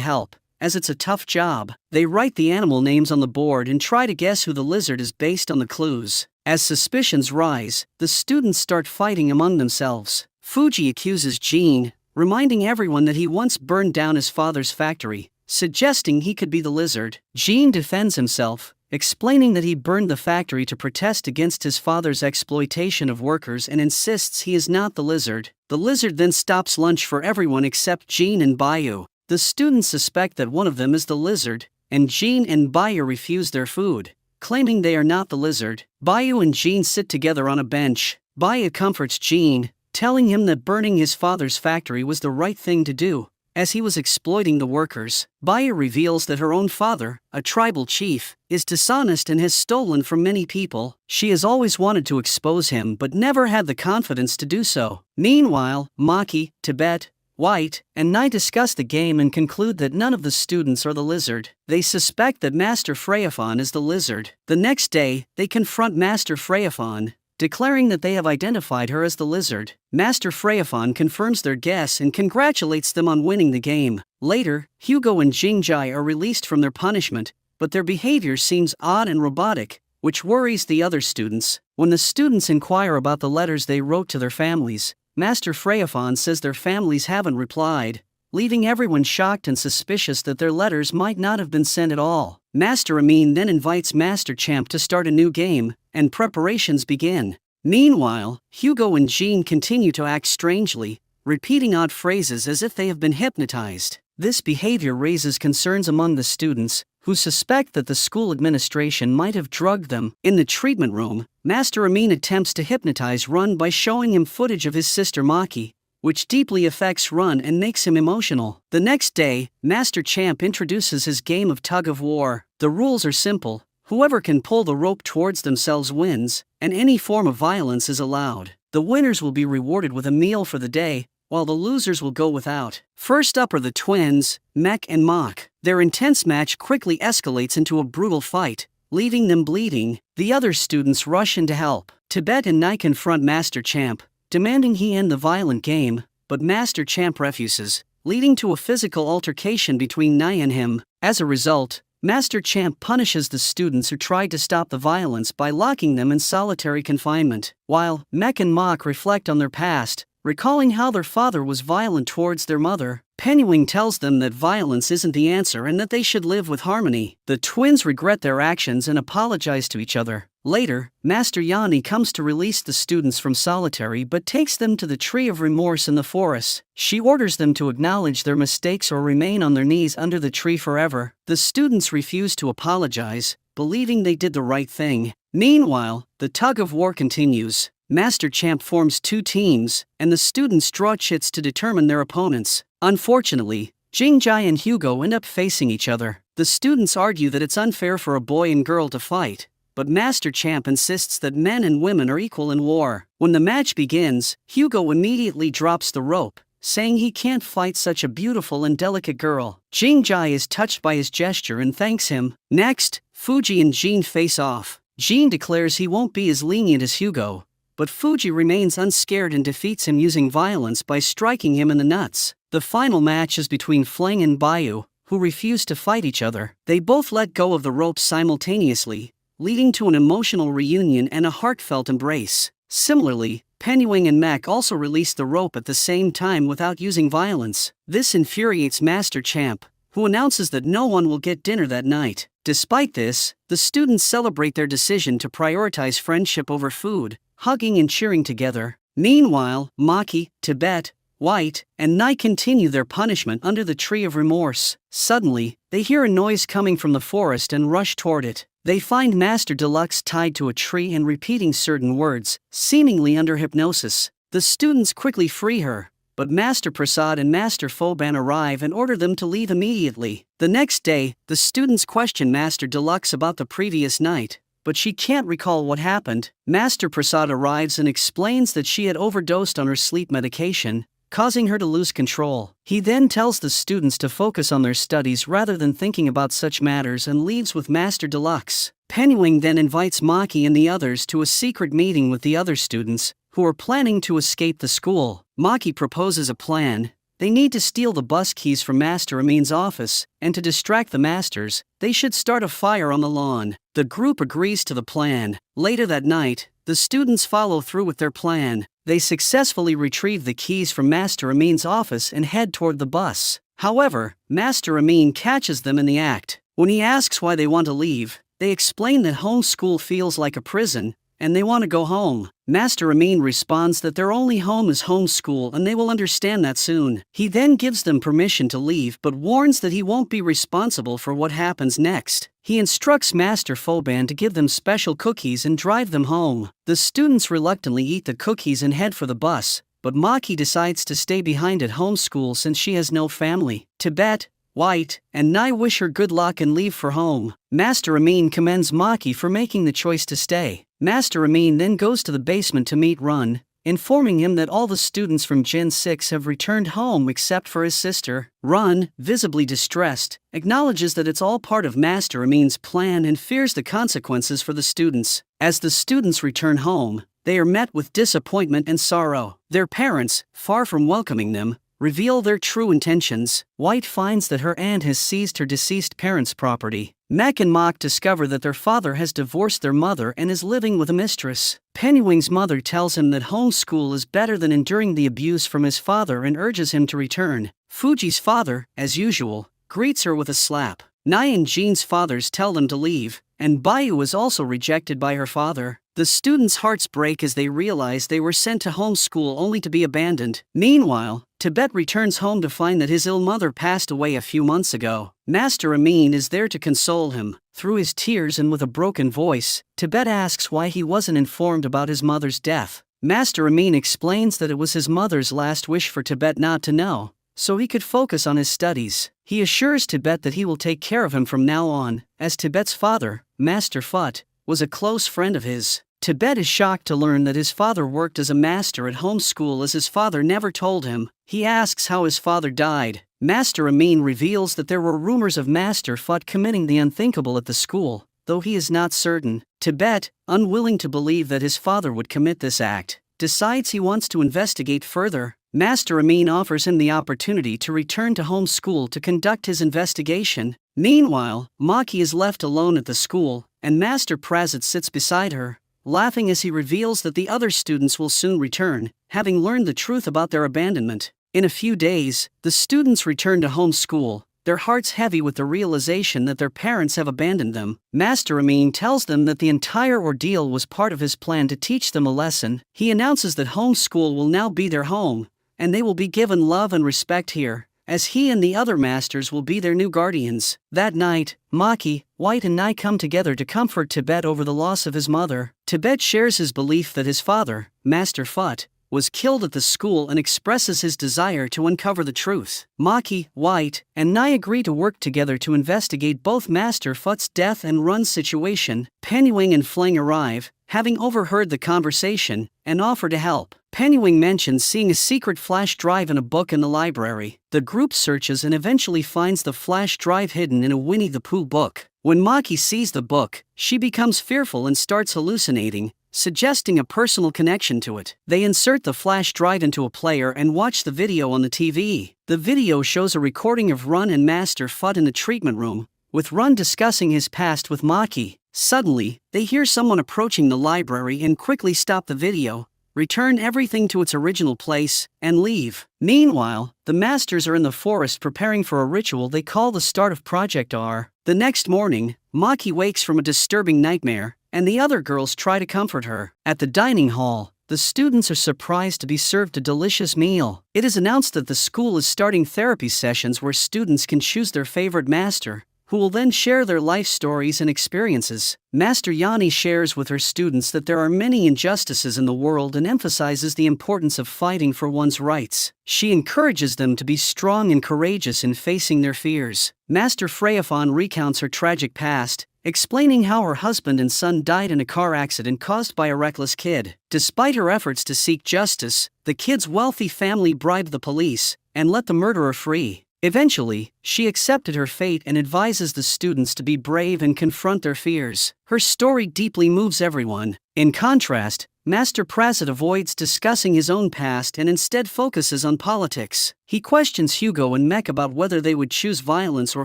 help, as it's a tough job. They write the animal names on the board and try to guess who the lizard is based on the clues. As suspicions rise, the students start fighting among themselves. Fuji accuses Jean, reminding everyone that he once burned down his father's factory, suggesting he could be the lizard. Jean defends himself, explaining that he burned the factory to protest against his father's exploitation of workers and insists he is not the lizard. The lizard then stops lunch for everyone except Jean and Bayu. The students suspect that one of them is the lizard, and Jean and Bayu refuse their food, claiming they are not the lizard. Bayu and Jean sit together on a bench. Bayu comforts Jean, telling him that burning his father's factory was the right thing to do, as he was exploiting the workers. Bayu reveals that her own father, a tribal chief, is dishonest and has stolen from many people. She has always wanted to expose him but never had the confidence to do so. Meanwhile, Maki, Tibet, White, and Nai discuss the game and conclude that none of the students are the lizard. They suspect that Master Freyaphon is the lizard. The next day, they confront Master Freyaphon, declaring that they have identified her as the lizard. Master Freyaphon confirms their guess and congratulates them on winning the game. Later, Hugo and Jingjai are released from their punishment, but their behavior seems odd and robotic, which worries the other students. When the students inquire about the letters they wrote to their families, Master Freyaphon says their families haven't replied, leaving everyone shocked and suspicious that their letters might not have been sent at all. Master Amin then invites Master Champ to start a new game, and preparations begin. Meanwhile, Hugo and Jean continue to act strangely, repeating odd phrases as if they have been hypnotized. This behavior raises concerns among the students, who suspect that the school administration might have drugged them. In the treatment room, Master Amin attempts to hypnotize Run by showing him footage of his sister Maki, which deeply affects Run and makes him emotional. The next day, Master Champ introduces his game of tug of war. The rules are simple. Whoever can pull the rope towards themselves wins, and any form of violence is allowed. The winners will be rewarded with a meal for the day, while the losers will go without. First up are the twins, Mek and Mok. Their intense match quickly escalates into a brutal fight, leaving them bleeding. The other students rush in to help. Tibet and Nai confront Master Champ, demanding he end the violent game, but Master Champ refuses, leading to a physical altercation between Nai and him. As a result, Master Champ punishes the students who tried to stop the violence by locking them in solitary confinement, while Mek and Mok reflect on their past, recalling how their father was violent towards their mother. Penguin tells them that violence isn't the answer and that they should live with harmony. The twins regret their actions and apologize to each other. Later, Master Yani comes to release the students from solitary but takes them to the Tree of Remorse in the forest. She orders them to acknowledge their mistakes or remain on their knees under the tree forever. The students refuse to apologize, believing they did the right thing. Meanwhile, the tug of war continues. Master Champ forms two teams, and the students draw chits to determine their opponents. Unfortunately, Jingjai and Hugo end up facing each other. The students argue that it's unfair for a boy and girl to fight, but Master Champ insists that men and women are equal in war. When the match begins, Hugo immediately drops the rope, saying he can't fight such a beautiful and delicate girl. Jingjai is touched by his gesture and thanks him. Next, Fuji and Jean face off. Jean declares he won't be as lenient as Hugo, but Fuji remains unscared and defeats him using violence by striking him in the nuts. The final match is between Fleng and Bayu, who refuse to fight each other. They both let go of the ropes simultaneously, leading to an emotional reunion and a heartfelt embrace. Similarly, Penuing and Mek also release the rope at the same time without using violence. This infuriates Master Champ, who announces that no one will get dinner that night. Despite this, the students celebrate their decision to prioritize friendship over food, hugging and cheering together. Meanwhile, Maki, Tibet, White, and Nai continue their punishment under the Tree of Remorse. Suddenly, they hear a noise coming from the forest and rush toward it. They find Master Deluxe tied to a tree and repeating certain words, seemingly under hypnosis. The students quickly free her, but Master Prasad and Master Foban arrive and order them to leave immediately. The next day, the students question Master Deluxe about the previous night, but she can't recall what happened. Master Prasad arrives and explains that she had overdosed on her sleep medication, causing her to lose control. He then tells the students to focus on their studies rather than thinking about such matters and leaves with Master Deluxe. Penguin then invites Maki and the others to a secret meeting with the other students, who are planning to escape the school. Maki proposes a plan. They need to steal the bus keys from Master Amin's office, and to distract the masters, they should start a fire on the lawn. The group agrees to the plan. Later that night, the students follow through with their plan. They successfully retrieve the keys from Master Amin's office and head toward the bus. However, Master Amin catches them in the act. When he asks why they want to leave, they explain that home school feels like a prison, and they want to go home. Master Amin responds that their only home is home school and they will understand that soon. He then gives them permission to leave but warns that he won't be responsible for what happens next. He instructs Master Foban to give them special cookies and drive them home. The students reluctantly eat the cookies and head for the bus, but Maki decides to stay behind at home school since she has no family. Tibet, White, and Nai wish her good luck and leave for home. Master Amin commends Maki for making the choice to stay. Master Amin then goes to the basement to meet Run, informing him that all the students from Gen 6 have returned home except for his sister. Run, visibly distressed, acknowledges that it's all part of Master Amin's plan and fears the consequences for the students. As the students return home, they are met with disappointment and sorrow. Their parents, far from welcoming them, reveal their true intentions. White finds that her aunt has seized her deceased parents' property. Mek and Mok discover that their father has divorced their mother and is living with a mistress. Penguin's mother tells him that homeschool is better than enduring the abuse from his father and urges him to return. Fuji's father, as usual, greets her with a slap. Nai and Jean's fathers tell them to leave, and Bayu is also rejected by her father. The students' hearts break as they realize they were sent to homeschool only to be abandoned. Meanwhile, Tibet returns home to find that his ill mother passed away a few months ago. Master Amin is there to console him. Through his tears and with a broken voice, Tibet asks why he wasn't informed about his mother's death. Master Amin explains that it was his mother's last wish for Tibet not to know, so he could focus on his studies. He assures Tibet that he will take care of him from now on, as Tibet's father, Master Phut, was a close friend of his. Tibet is shocked to learn that his father worked as a master at home school as his father never told him. He asks how his father died. Master Amin reveals that there were rumors of Master Phut committing the unthinkable at the school, though he is not certain. Tibet, unwilling to believe that his father would commit this act, decides he wants to investigate further. Master Amin offers him the opportunity to return to home school to conduct his investigation. Meanwhile, Maki is left alone at the school, and Master Prazit sits beside her, laughing as he reveals that the other students will soon return, having learned the truth about their abandonment. In a few days, the students return to home school, their hearts heavy with the realization that their parents have abandoned them. Master Amin tells them that the entire ordeal was part of his plan to teach them a lesson. He announces that home school will now be their home, and they will be given love and respect here, as he and the other masters will be their new guardians. That night, Maki, White and Nai come together to comfort Tibet over the loss of his mother. Tibet shares his belief that his father, Master Phut, was killed at the school and expresses his desire to uncover the truth. Maki, White, and Nai agree to work together to investigate both Master Phut's death and Run's situation. Penguin and Flang arrive, having overheard the conversation, and offer to help. Penguin mentions seeing a secret flash drive in a book in the library. The group searches and eventually finds the flash drive hidden in a Winnie the Pooh book. When Maki sees the book, she becomes fearful and starts hallucinating, suggesting a personal connection to it. They insert the flash drive into a player and watch the video on the TV. The video shows a recording of Run and Master Phut in the treatment room, with Run discussing his past with Maki. Suddenly, they hear someone approaching the library and quickly stop the video, return everything to its original place, and leave. Meanwhile, the masters are in the forest preparing for a ritual they call the start of Project R. The next morning, Maki wakes from a disturbing nightmare, and the other girls try to comfort her. At the dining hall, the students are surprised to be served a delicious meal. It is announced that the school is starting therapy sessions where students can choose their favorite master, who will then share their life stories and experiences. Master Yani shares with her students that there are many injustices in the world and emphasizes the importance of fighting for one's rights. She encourages them to be strong and courageous in facing their fears. Master Freyafon recounts her tragic past, explaining how her husband and son died in a car accident caused by a reckless kid. Despite her efforts to seek justice, the kid's wealthy family bribed the police and let the murderer free. Eventually, she accepted her fate and advises the students to be brave and confront their fears. Her story deeply moves everyone. In contrast, Master Prasit avoids discussing his own past and instead focuses on politics. He questions Hugo and Mek about whether they would choose violence or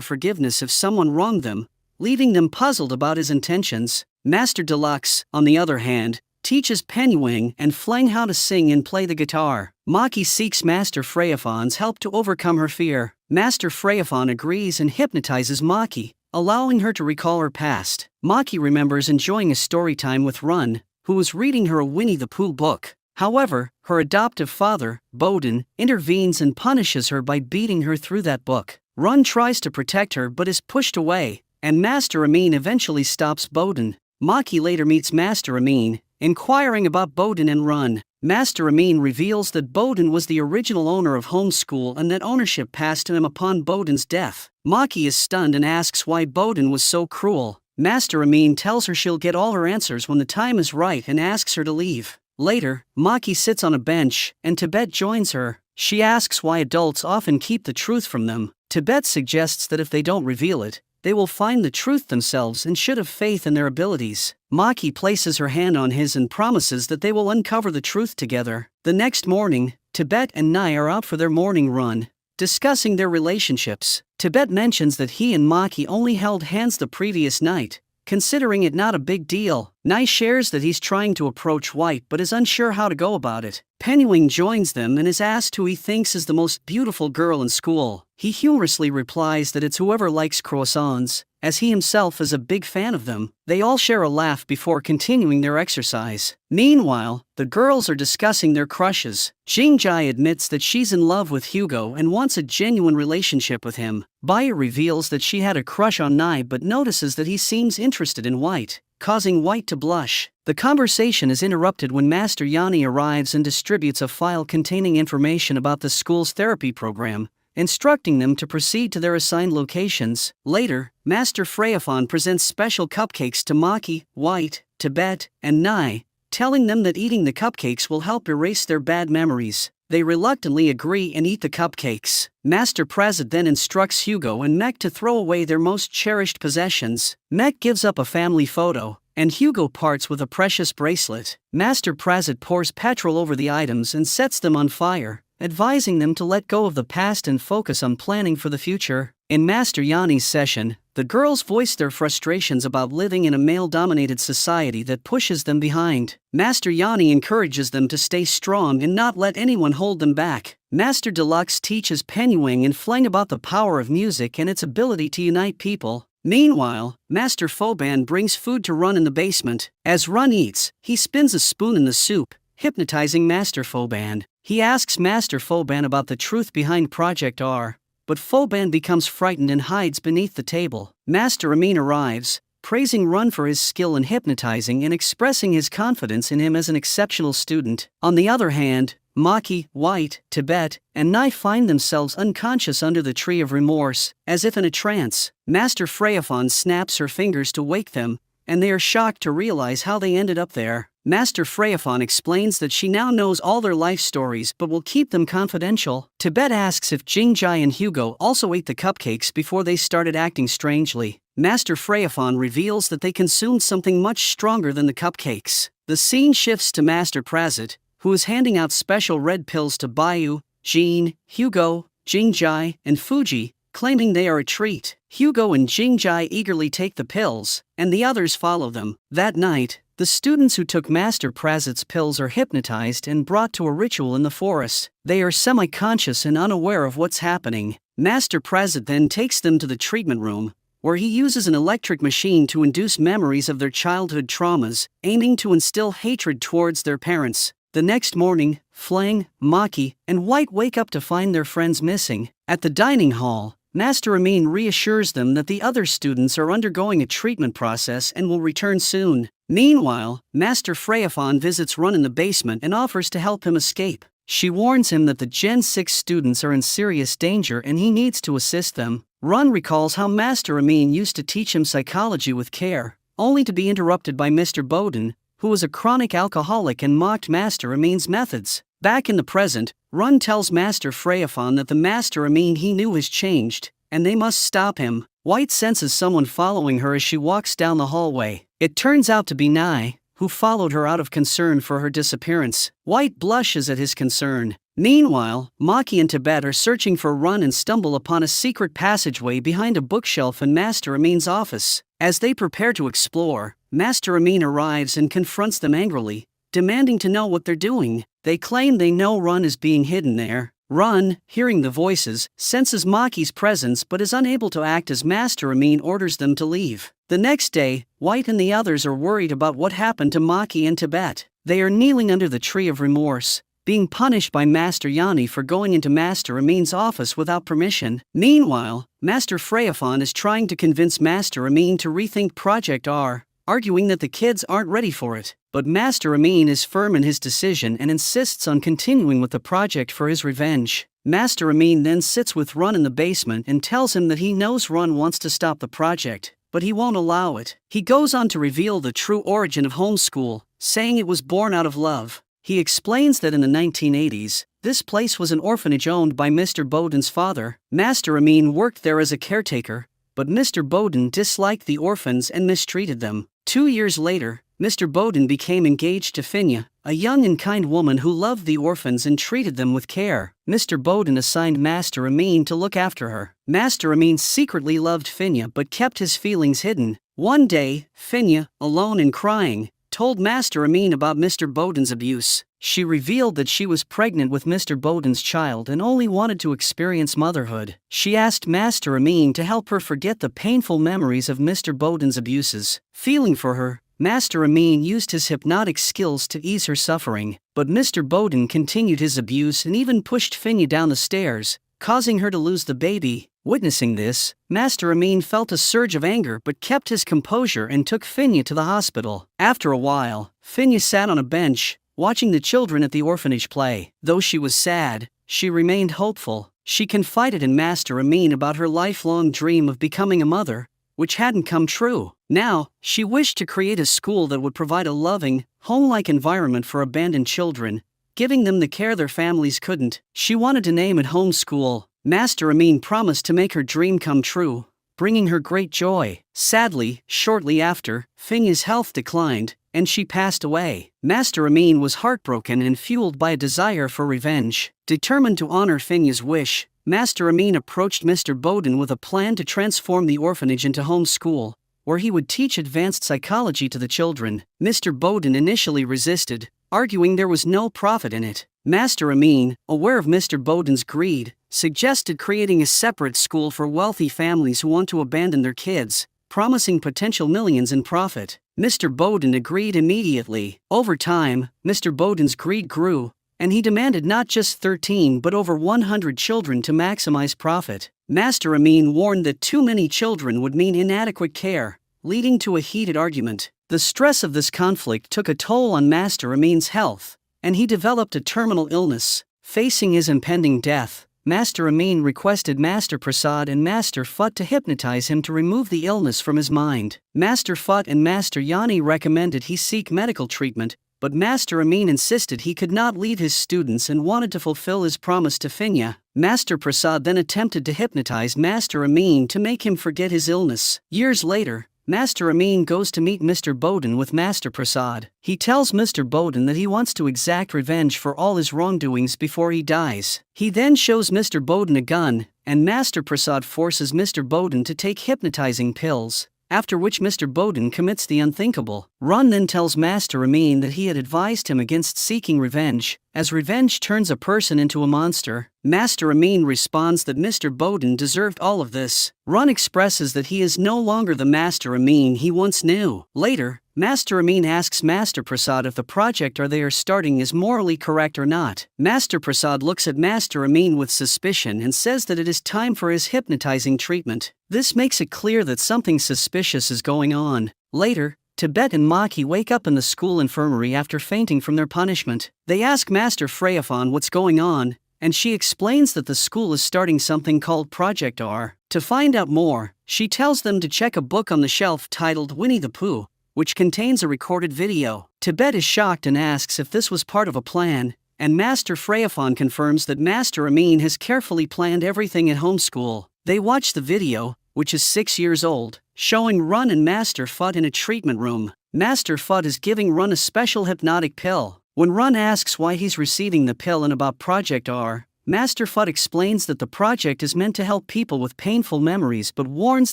forgiveness if someone wronged them, leaving them puzzled about his intentions. Master Deluxe, on the other hand, teaches Penuing and Fleng how to sing and play the guitar. Maki seeks Master Freyafon's help to overcome her fear. Master Freyafon agrees and hypnotizes Maki, allowing her to recall her past. Maki remembers enjoying a story time with Run, who was reading her a Winnie the Pooh book. However, her adoptive father, Bowden, intervenes and punishes her by beating her through that book. Run tries to protect her but is pushed away, and Master Amin eventually stops Bowden. Maki later meets Master Amin, inquiring about Bowden and Run. Master Amin reveals that Bowden was the original owner of Homeschool and that ownership passed to him upon Bowden's death. Maki is stunned and asks why Bowden was so cruel. Master Amin tells her she'll get all her answers when the time is right and asks her to leave. Later, Maki sits on a bench, and Tibet joins her. She asks why adults often keep the truth from them. Tibet suggests that if they don't reveal it, they will find the truth themselves and should have faith in their abilities. Maki places her hand on his and promises that they will uncover the truth together. The next morning, Tibet and Nai are out for their morning run, discussing their relationships. Tibet mentions that he and Maki only held hands the previous night, considering it not a big deal. Nai shares that he's trying to approach White but is unsure how to go about it. Penuing joins them and is asked who he thinks is the most beautiful girl in school. He humorously replies that it's whoever likes croissants, as he himself is a big fan of them. They all share a laugh before continuing their exercise. Meanwhile, the girls are discussing their crushes. Jingjai admits that she's in love with Hugo and wants a genuine relationship with him. Baya reveals that she had a crush on Nai but notices that he seems interested in White, causing White to blush. The conversation is interrupted when Master Yani arrives and distributes a file containing information about the school's therapy program, instructing them to proceed to their assigned locations. Later, Master Freyafon presents special cupcakes to Maki, White, Tibet, and Nai, telling them that eating the cupcakes will help erase their bad memories. They reluctantly agree and eat the cupcakes. Master Prasit then instructs Hugo and Mek to throw away their most cherished possessions. Mek gives up a family photo, and Hugo parts with a precious bracelet. Master Prasit pours petrol over the items and sets them on fire, advising them to let go of the past and focus on planning for the future. In Master Yani's session, the girls voice their frustrations about living in a male-dominated society that pushes them behind. Master Yani encourages them to stay strong and not let anyone hold them back. Master Deluxe teaches Penuing and Fleng about the power of music and its ability to unite people. Meanwhile, Master Foban brings food to Run in the basement. As Run eats, he spins a spoon in the soup, hypnotizing Master Foban. He asks Master Foban about the truth behind Project R, but Foban becomes frightened and hides beneath the table. Master Amin arrives, praising Run for his skill in hypnotizing and expressing his confidence in him as an exceptional student. On the other hand, Maki, White, Tibet, and Nai find themselves unconscious under the tree of remorse, as if in a trance. Master Freyafon snaps her fingers to wake them, and they are shocked to realize how they ended up there. Master Freyafon explains that she now knows all their life stories but will keep them confidential. Tibet asks if Jingjai and Hugo also ate the cupcakes before they started acting strangely. Master Freyafon reveals that they consumed something much stronger than the cupcakes. The scene shifts to Master Prasit, who is handing out special red pills to Bayu, Jean, Hugo, Jingjai, and Fuji, claiming they are a treat. Hugo and Jingjai eagerly take the pills, and the others follow them. That night, the students who took Master Prasit's pills are hypnotized and brought to a ritual in the forest. They are semi-conscious and unaware of what's happening. Master Prasit then takes them to the treatment room, where he uses an electric machine to induce memories of their childhood traumas, aiming to instill hatred towards their parents. The next morning, Fleng, Maki, and White wake up to find their friends missing. At the dining hall, Master Amin reassures them that the other students are undergoing a treatment process and will return soon. Meanwhile, Master Freyafon visits Run in the basement and offers to help him escape. She warns him that the Gen 6 students are in serious danger and he needs to assist them. Run recalls how Master Amin used to teach him psychology with care, only to be interrupted by Mr. Bowden, who was a chronic alcoholic and mocked Master Amin's methods. Back in the present, Run tells Master Freyaphon that the Master Amin he knew has changed, and they must stop him. White senses someone following her as she walks down the hallway. It turns out to be Nai, who followed her out of concern for her disappearance. White blushes at his concern. Meanwhile, Maki and Tibet are searching for Run and stumble upon a secret passageway behind a bookshelf in Master Amin's office. As they prepare to explore, Master Amin arrives and confronts them angrily, demanding to know what they're doing. They claim they know Run is being hidden there. Run, hearing the voices, senses Maki's presence but is unable to act as Master Amin orders them to leave. The next day, White and the others are worried about what happened to Maki and Tibet. They are kneeling under the tree of remorse, being punished by Master Yani for going into Master Amin's office without permission. Meanwhile, Master Freyaphon is trying to convince Master Amin to rethink Project R, arguing that the kids aren't ready for it. But Master Amin is firm in his decision and insists on continuing with the project for his revenge. Master Amin then sits with Run in the basement and tells him that he knows Run wants to stop the project, but he won't allow it. He goes on to reveal the true origin of homeschool, saying it was born out of love. He explains that in the 1980s, this place was an orphanage owned by Mr. Bowden's father. Master Amin worked there as a caretaker, but Mr. Bowden disliked the orphans and mistreated them. 2 years later, Mr. Bowden became engaged to Finya, a young and kind woman who loved the orphans and treated them with care. Mr. Bowden assigned Master Amin to look after her. Master Amin secretly loved Finya but kept his feelings hidden. One day, Finya, alone and crying, told Master Amin about Mr. Bowden's abuse. She revealed that she was pregnant with Mr. Bowden's child and only wanted to experience motherhood. She asked Master Amin to help her forget the painful memories of Mr. Bowden's abuses. Feeling for her, Master Amin used his hypnotic skills to ease her suffering, but Mr. Bowden continued his abuse and even pushed Finya down the stairs, causing her to lose the baby. Witnessing this, Master Amin felt a surge of anger but kept his composure and took Finya to the hospital. After a while, Finya sat on a bench, watching the children at the orphanage play. Though she was sad, she remained hopeful. She confided in Master Amin about her lifelong dream of becoming a mother, which hadn't come true. Now, she wished to create a school that would provide a loving, home-like environment for abandoned children, giving them the care their families couldn't. She wanted to name it Home School. Master Amin promised to make her dream come true, bringing her great joy. Sadly, shortly after, Finya's health declined, and she passed away. Master Amin was heartbroken and fueled by a desire for revenge. Determined to honor Finya's wish, Master Amin approached Mr. Bowden with a plan to transform the orphanage into home school, where he would teach advanced psychology to the children. Mr. Bowden initially resisted, arguing there was no profit in it. Master Amin, aware of Mr. Bowden's greed, suggested creating a separate school for wealthy families who want to abandon their kids, promising potential millions in profit. Mr. Bowden agreed immediately. Over time, Mr. Bowden's greed grew, and he demanded not just 13 but over 100 children to maximize profit. Master Amin warned that too many children would mean inadequate care, leading to a heated argument. The stress of this conflict took a toll on Master Amin's health, and he developed a terminal illness. Facing his impending death, Master Amin requested Master Prasad and Master Phut to hypnotize him to remove the illness from his mind. Master Phut and Master Yani recommended he seek medical treatment, but Master Amin insisted he could not leave his students and wanted to fulfill his promise to Finya. Master Prasad then attempted to hypnotize Master Amin to make him forget his illness. Years later, Master Amin goes to meet Mr. Bowden with Master Prasad. He tells Mr. Bowden that he wants to exact revenge for all his wrongdoings before he dies. He then shows Mr. Bowden a gun, and Master Prasad forces Mr. Bowden to take hypnotizing pills, after which Mr. Bowden commits the unthinkable. Run then tells Master Amin that he had advised him against seeking revenge, as revenge turns a person into a monster. Master Amin responds that Mr. Bowden deserved all of this. Run expresses that he is no longer the Master Amin he once knew. Later, Master Amin asks Master Prasad if the project they are starting is morally correct or not. Master Prasad looks at Master Amin with suspicion and says that it is time for his hypnotizing treatment. This makes it clear that something suspicious is going on. Later, Tibet and Maki wake up in the school infirmary after fainting from their punishment. They ask Master Freyaphon what's going on, and she explains that the school is starting something called Project R. To find out more, she tells them to check a book on the shelf titled Winnie the Pooh, which contains a recorded video. Tibet is shocked and asks if this was part of a plan, and Master Freyafon confirms that Master Amin has carefully planned everything at homeschool. They watch the video, which is 6 years old, showing Run and Master Fudd in a treatment room. Master Fudd is giving Run a special hypnotic pill. When Run asks why he's receiving the pill and about Project R, Master Fudd explains that the project is meant to help people with painful memories but warns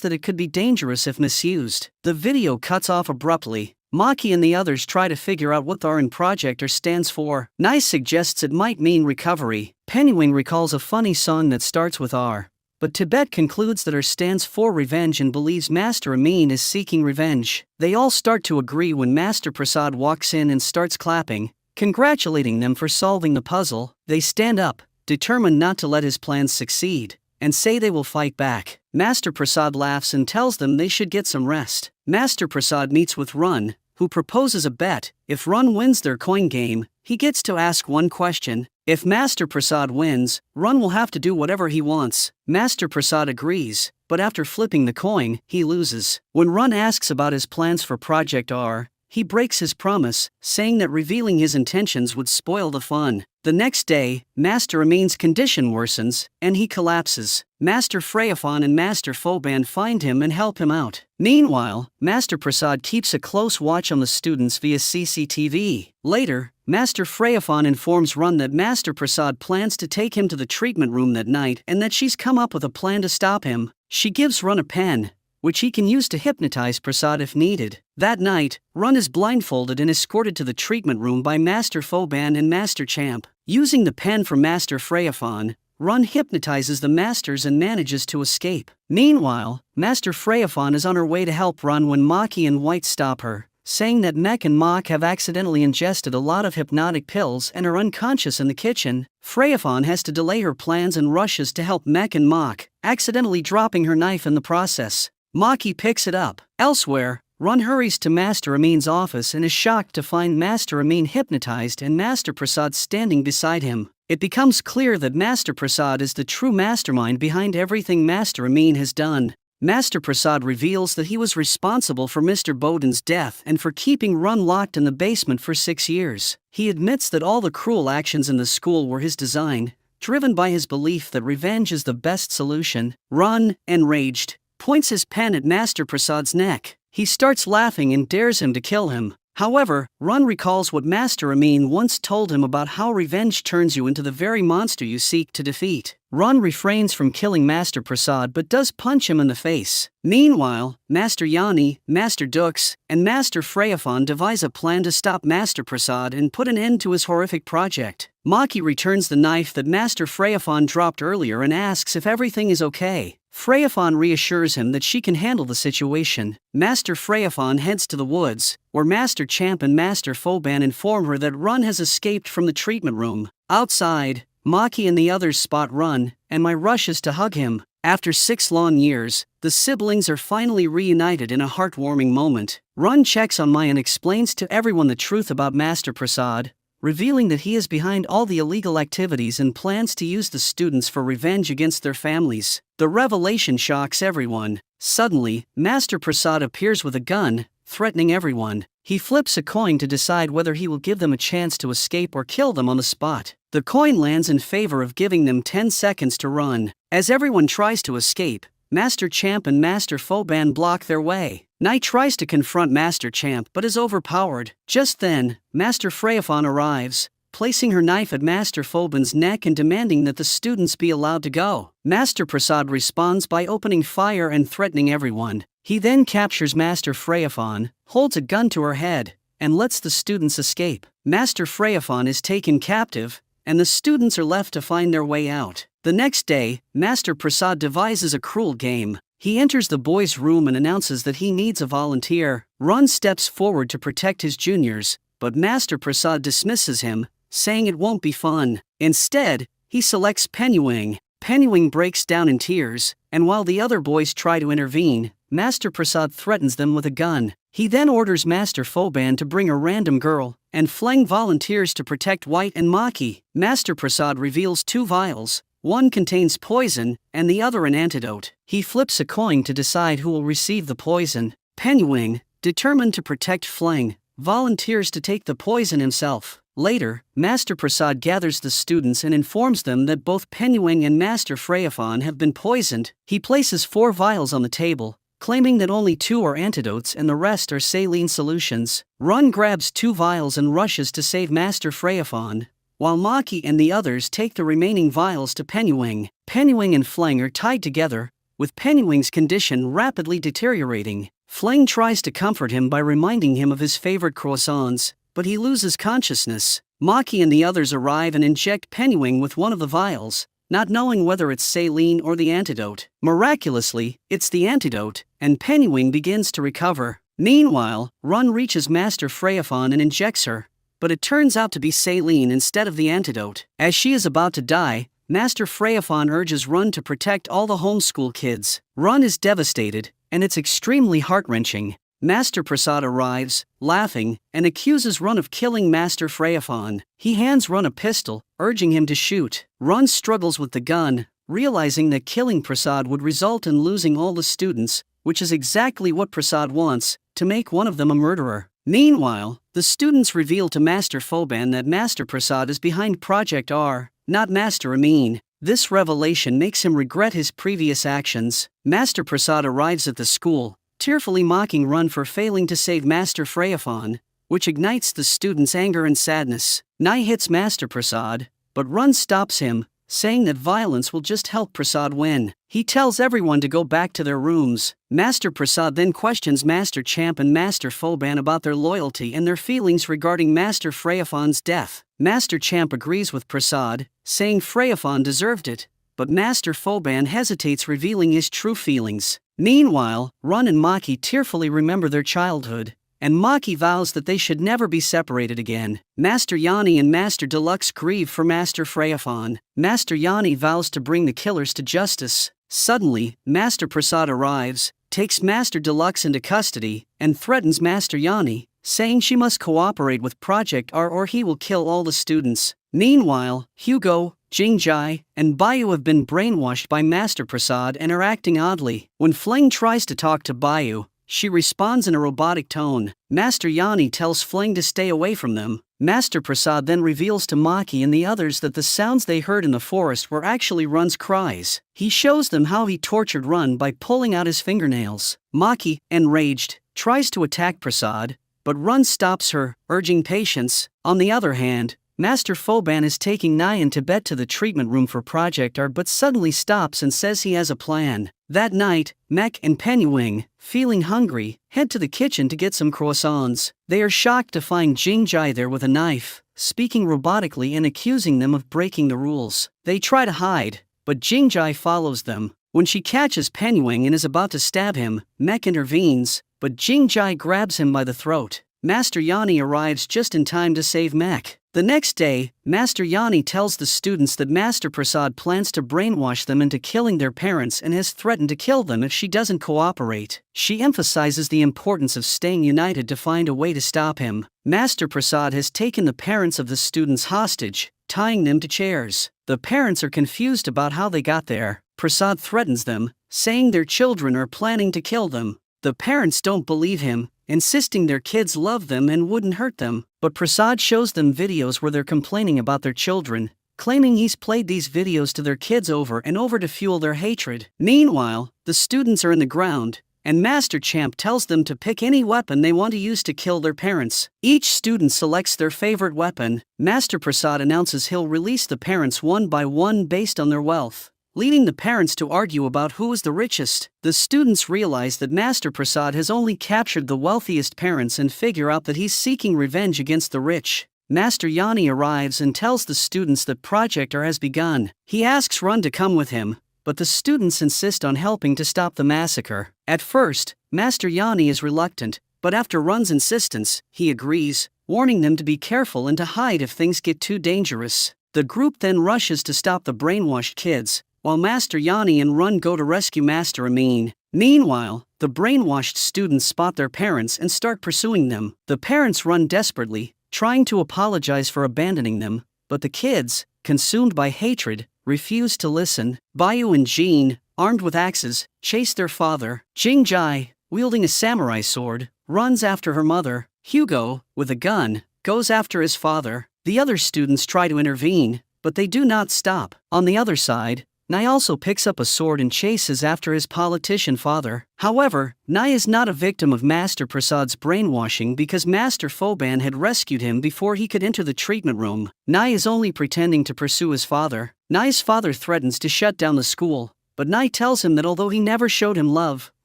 that it could be dangerous if misused. The video cuts off abruptly. Maki and the others try to figure out what the R in Project R stands for. Nice suggests it might mean recovery. Pennywing recalls a funny song that starts with R, but Tibet concludes that R stands for revenge and believes Master Amin is seeking revenge. They all start to agree when Master Prasad walks in and starts clapping, congratulating them for solving the puzzle. They stand up, determined not to let his plans succeed, and say they will fight back. Master Prasad laughs and tells them they should get some rest. Master Prasad meets with Run, who proposes a bet. If Run wins their coin game, he gets to ask one question. If Master Prasad wins, Run will have to do whatever he wants. Master Prasad agrees, but after flipping the coin, he loses. When Run asks about his plans for Project R, he breaks his promise, saying that revealing his intentions would spoil the fun. The next day, Master Amin's condition worsens, and he collapses. Master Freyafon and Master Foban find him and help him out. Meanwhile, Master Prasad keeps a close watch on the students via CCTV. Later, Master Freyafon informs Run that Master Prasad plans to take him to the treatment room that night and that she's come up with a plan to stop him. She gives Run a pen, which he can use to hypnotize Prasad if needed. That night, Run is blindfolded and escorted to the treatment room by Master Foban and Master Champ. Using the pen from Master Freyafon, Run hypnotizes the masters and manages to escape. Meanwhile, Master Freyafon is on her way to help Run when Maki and White stop her, saying that Mech and Mach have accidentally ingested a lot of hypnotic pills and are unconscious in the kitchen. Freyafon has to delay her plans and rushes to help Mech and Mach, accidentally dropping her knife in the process. Maki picks it up. Elsewhere, Run hurries to Master Amin's office and is shocked to find Master Amin hypnotized and Master Prasad standing beside him. It becomes clear that Master Prasad is the true mastermind behind everything Master Amin has done. Master Prasad reveals that he was responsible for Mr. Bowden's death and for keeping Run locked in the basement for 6 years. He admits that all the cruel actions in the school were his design, driven by his belief that revenge is the best solution. Run, enraged, points his pen at Master Prasad's neck. He starts laughing and dares him to kill him. However, Run recalls what Master Amin once told him about how revenge turns you into the very monster you seek to defeat. Run refrains from killing Master Prasad but does punch him in the face. Meanwhile, Master Yanni, Master Dux, and Master Freyafon devise a plan to stop Master Prasad and put an end to his horrific project. Maki returns the knife that Master Freyafon dropped earlier and asks if everything is okay. Freyafon reassures him that she can handle the situation. Master Freyafon heads to the woods, where Master Champ and Master Foban inform her that Run has escaped from the treatment room. Outside, Maki and the others spot Run, and Mai rushes to hug him. After 6 long years, the siblings are finally reunited in a heartwarming moment. Run checks on Mai and explains to everyone the truth about Master Prasad, revealing that he is behind all the illegal activities and plans to use the students for revenge against their families. The revelation shocks everyone. Suddenly, Master Prasad appears with a gun, threatening everyone. He flips a coin to decide whether he will give them a chance to escape or kill them on the spot. The coin lands in favor of giving them 10 seconds to run. As everyone tries to escape, Master Champ and Master Foban block their way. Knight tries to confront Master Champ but is overpowered. Just then, Master Freyafon arrives, placing her knife at Master Foban's neck and demanding that the students be allowed to go. Master Prasad responds by opening fire and threatening everyone. He then captures Master Freyafon, holds a gun to her head, and lets the students escape. Master Freyafon is taken captive, and the students are left to find their way out. The next day, Master Prasad devises a cruel game. He enters the boys' room and announces that he needs a volunteer. Run steps forward to protect his juniors, but Master Prasad dismisses him, saying it won't be fun. Instead, he selects Pennywing. Pennywing breaks down in tears, and while the other boys try to intervene, Master Prasad threatens them with a gun. He then orders Master Foban to bring a random girl, and Fleng volunteers to protect White and Maki. Master Prasad reveals 2 vials. One contains poison, and the other an antidote. He flips a coin to decide who will receive the poison. Pennywing, determined to protect Fleng, volunteers to take the poison himself. Later, Master Prasad gathers the students and informs them that both Penuing and Master Freyafon have been poisoned. He places 4 vials on the table, claiming that only 2 are antidotes and the rest are saline solutions. Run grabs 2 vials and rushes to save Master Freyafon, while Maki and the others take the remaining vials to Penuing. Penuing and Fleng are tied together, with Penuing's condition rapidly deteriorating. Fleng tries to comfort him by reminding him of his favorite croissants, but he loses consciousness. Maki and the others arrive and inject Penuing with one of the vials, not knowing whether it's saline or the antidote. Miraculously, it's the antidote, and Penuing begins to recover. Meanwhile, Run reaches Master Freyafon and injects her, but it turns out to be saline instead of the antidote. As she is about to die, Master Freyafon urges Run to protect all the homeschool kids. Run is devastated, and it's extremely heart-wrenching. Master Prasad arrives, laughing, and accuses Run of killing Master Freyafon. He hands Run a pistol, urging him to shoot. Run struggles with the gun, realizing that killing Prasad would result in losing all the students, which is exactly what Prasad wants, to make one of them a murderer. Meanwhile, the students reveal to Master Foban that Master Prasad is behind Project R, not Master Amin. This revelation makes him regret his previous actions. Master Prasad arrives at the school, tearfully mocking Run for failing to save Master Freyafon, which ignites the students' anger and sadness. Nai hits Master Prasad, but Run stops him, saying that violence will just help Prasad win. He tells everyone to go back to their rooms. Master Prasad then questions Master Champ and Master Foban about their loyalty and their feelings regarding Master Freyafon's death. Master Champ agrees with Prasad, saying Freyafon deserved it, but Master Foban hesitates, revealing his true feelings. Meanwhile, Run and Maki tearfully remember their childhood, and Maki vows that they should never be separated again. Master Yanni and Master Deluxe grieve for Master Freyafon. Master Yanni vows to bring the killers to justice. Suddenly, Master Prasad arrives, takes Master Deluxe into custody, and threatens Master Yanni, saying she must cooperate with Project R or he will kill all the students. Meanwhile, Hugo, Jingjai, and Bayu have been brainwashed by Master Prasad and are acting oddly. When Fleng tries to talk to Bayu, she responds in a robotic tone. Master Yanni tells Fleng to stay away from them. Master Prasad then reveals to Maki and the others that the sounds they heard in the forest were actually Run's cries. He shows them how he tortured Run by pulling out his fingernails. Maki, enraged, tries to attack Prasad, but Run stops her, urging patience. On the other hand, Master Foban is taking Nai and Tibet to the treatment room for Project R but suddenly stops and says he has a plan. That night, Mek and Penuing, feeling hungry, head to the kitchen to get some croissants. They are shocked to find Jingjai there with a knife, speaking robotically and accusing them of breaking the rules. They try to hide, but Jingjai follows them. When she catches Penuing and is about to stab him, Mek intervenes, but Jingjai grabs him by the throat. Master Yanni arrives just in time to save Mek. The next day, Master Yanni tells the students that Master Prasad plans to brainwash them into killing their parents and has threatened to kill them if she doesn't cooperate. She emphasizes the importance of staying united to find a way to stop him. Master Prasad has taken the parents of the students hostage, tying them to chairs. The parents are confused about how they got there. Prasad threatens them, saying their children are planning to kill them. The parents don't believe him, insisting their kids love them and wouldn't hurt them. But Prasad shows them videos where they're complaining about their children, claiming he's played these videos to their kids over and over to fuel their hatred. Meanwhile, the students are in the ground, and Master Champ tells them to pick any weapon they want to use to kill their parents. Each student selects their favorite weapon. Master Prasad announces he'll release the parents one by one based on their wealth, leading the parents to argue about who is the richest. The students realize that Master Prasad has only captured the wealthiest parents and figure out that he's seeking revenge against the rich. Master Yanni arrives and tells the students that Project R has begun. He asks Run to come with him, but the students insist on helping to stop the massacre. At first, Master Yanni is reluctant, but after Run's insistence, he agrees, warning them to be careful and to hide if things get too dangerous. The group then rushes to stop the brainwashed kids, while Master Yanni and Run go to rescue Master Amin. Meanwhile, the brainwashed students spot their parents and start pursuing them. The parents run desperately, trying to apologize for abandoning them, but the kids, consumed by hatred, refuse to listen. Bayu and Jean, armed with axes, chase their father. Jingjai, wielding a samurai sword, runs after her mother. Hugo, with a gun, goes after his father. The other students try to intervene, but they do not stop. On the other side, Nai also picks up a sword and chases after his politician father. However, Nai is not a victim of Master Prasad's brainwashing because Master Phoban had rescued him before he could enter the treatment room. Nai is only pretending to pursue his father. Nai's father threatens to shut down the school, but Nai tells him that although he never showed him love,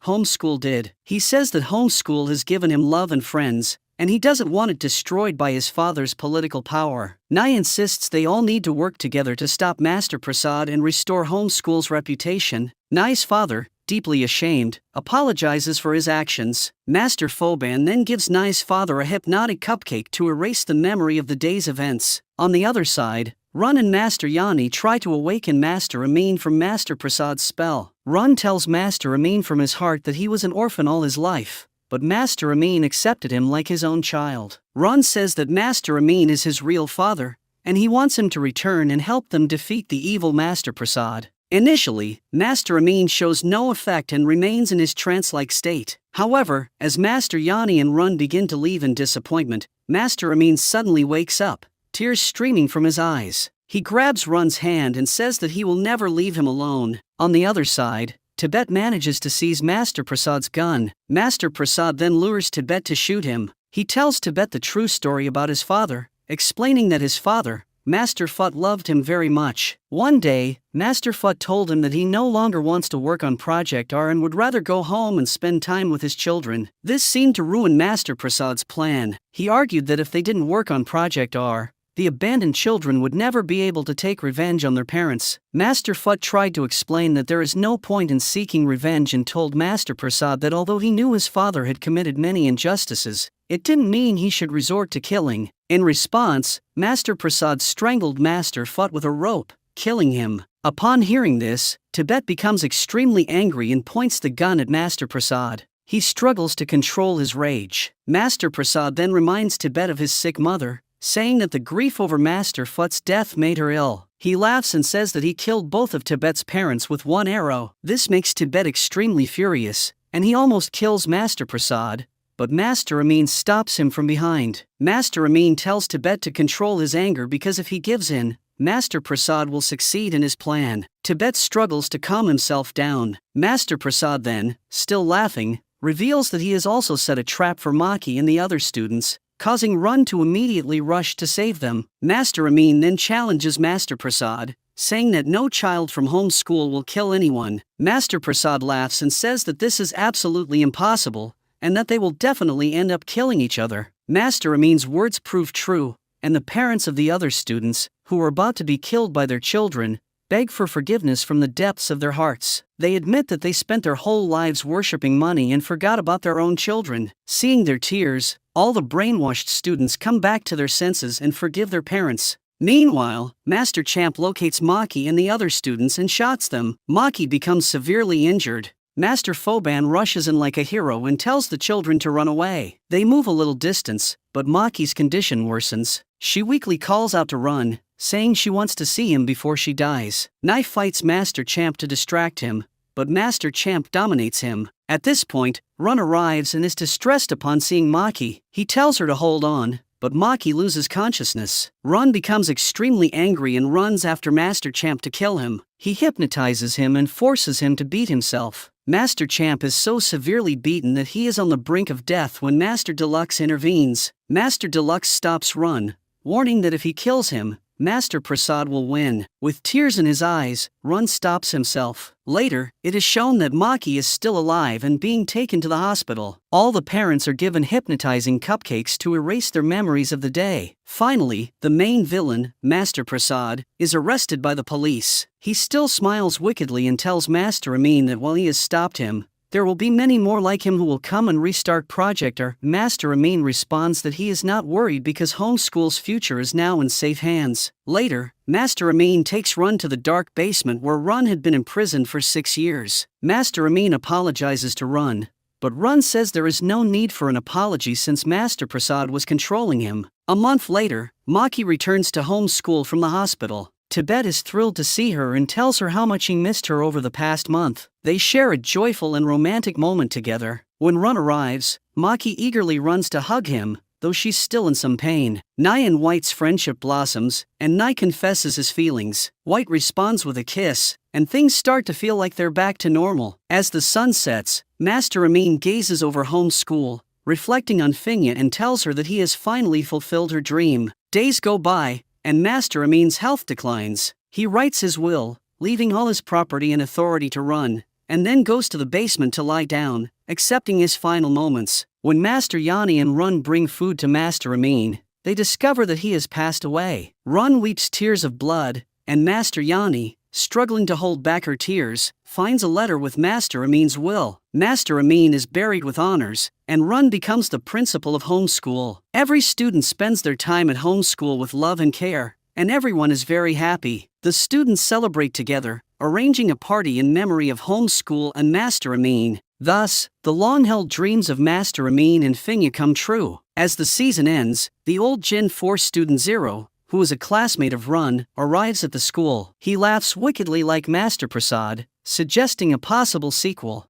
homeschool did. He says that homeschool has given him love and friends, and he doesn't want it destroyed by his father's political power. Nai insists they all need to work together to stop Master Prasad and restore homeschool's reputation. Nai's father, deeply ashamed, apologizes for his actions. Master Phoban then gives Nai's father a hypnotic cupcake to erase the memory of the day's events. On the other side, Run and Master Yani try to awaken Master Amin from Master Prasad's spell. Run tells Master Amin from his heart that he was an orphan all his life, but Master Amin accepted him like his own child. Run says that Master Amin is his real father, and he wants him to return and help them defeat the evil Master Prasad. Initially, Master Amin shows no effect and remains in his trance-like state. However, as Master Yani and Run begin to leave in disappointment, Master Amin suddenly wakes up, tears streaming from his eyes. He grabs Run's hand and says that he will never leave him alone. On the other side, Tibet manages to seize Master Prasad's gun. Master Prasad then lures Tibet to shoot him. He tells Tibet the true story about his father, explaining that his father, Master Phut, loved him very much. One day, Master Phut told him that he no longer wants to work on Project R and would rather go home and spend time with his children. This seemed to ruin Master Prasad's plan. He argued that if they didn't work on Project R, the abandoned children would never be able to take revenge on their parents. Master Phut tried to explain that there is no point in seeking revenge and told Master Prasad that although he knew his father had committed many injustices, it didn't mean he should resort to killing. In response, Master Prasad strangled Master Phut with a rope, killing him. Upon hearing this, Tibet becomes extremely angry and points the gun at Master Prasad. He struggles to control his rage. Master Prasad then reminds Tibet of his sick mother, saying that the grief over Master Phut's death made her ill. He laughs and says that he killed both of Tibet's parents with one arrow. This makes Tibet extremely furious, and he almost kills Master Prasad, but Master Amin stops him from behind. Master Amin tells Tibet to control his anger because if he gives in, Master Prasad will succeed in his plan. Tibet struggles to calm himself down. Master Prasad then, still laughing, reveals that he has also set a trap for Maki and the other students, causing Run to immediately rush to save them. Master Amin then challenges Master Prasad, saying that no child from homeschool will kill anyone. Master Prasad laughs and says that this is absolutely impossible, and that they will definitely end up killing each other. Master Amin's words prove true, and the parents of the other students, who were about to be killed by their children, beg for forgiveness from the depths of their hearts. They admit that they spent their whole lives worshipping money and forgot about their own children. Seeing their tears, all the brainwashed students come back to their senses and forgive their parents. Meanwhile, Master Champ locates Maki and the other students and shots them. Maki becomes severely injured. Master Phoban rushes in like a hero and tells the children to run away. They move a little distance, but Maki's condition worsens. She weakly calls out to Run, saying she wants to see him before she dies. Nai fights Master Champ to distract him, but Master Champ dominates him. At this point, Run arrives and is distressed upon seeing Maki. He tells her to hold on, but Maki loses consciousness. Run becomes extremely angry and runs after Master Champ to kill him. He hypnotizes him and forces him to beat himself. Master Champ is so severely beaten that he is on the brink of death when Master Deluxe intervenes. Master Deluxe stops Run, warning that if he kills him, Master Prasad will win. With tears in his eyes, Run stops himself. Later, it is shown that Maki is still alive and being taken to the hospital. All the parents are given hypnotizing cupcakes to erase their memories of the day. Finally, the main villain, Master Prasad, is arrested by the police. He still smiles wickedly and tells Master Amin that while he has stopped him, there will be many more like him who will come and restart Project R. Master Amin responds that he is not worried because homeschool's future is now in safe hands. Later, Master Amin takes Run to the dark basement where Run had been imprisoned for 6 years. Master Amin apologizes to Run, but Run says there is no need for an apology since Master Prasad was controlling him. A month later, Maki returns to homeschool from the hospital. Tibet is thrilled to see her and tells her how much he missed her over the past month. They share a joyful and romantic moment together. When Run arrives, Maki eagerly runs to hug him. though she's still in some pain. Nye and White's friendship blossoms, and Nye confesses his feelings. White responds with a kiss, and things start to feel like they're back to normal. As the sun sets, Master Amin gazes over home school, reflecting on Finya, and tells her that he has finally fulfilled her dream. Days go by, and Master Amin's health declines. He writes his will, leaving all his property and authority to Run, and then goes to the basement to lie down, accepting his final moments. When Master Yani and Run bring food to Master Amin, they discover that he has passed away. Run weeps tears of blood, and Master Yani, struggling to hold back her tears, finds a letter with Master Amin's will. Master Amin is buried with honors, and Run becomes the principal of homeschool. Every student spends their time at homeschool with love and care, and everyone is very happy. The students celebrate together, arranging a party in memory of homeschool and Master Amin. Thus, the long-held dreams of Master Amin and Finya come true. As the season ends, the old Gen 4 student Zero, who is a classmate of Run, arrives at the school. He laughs wickedly like Master Prasad, suggesting a possible sequel.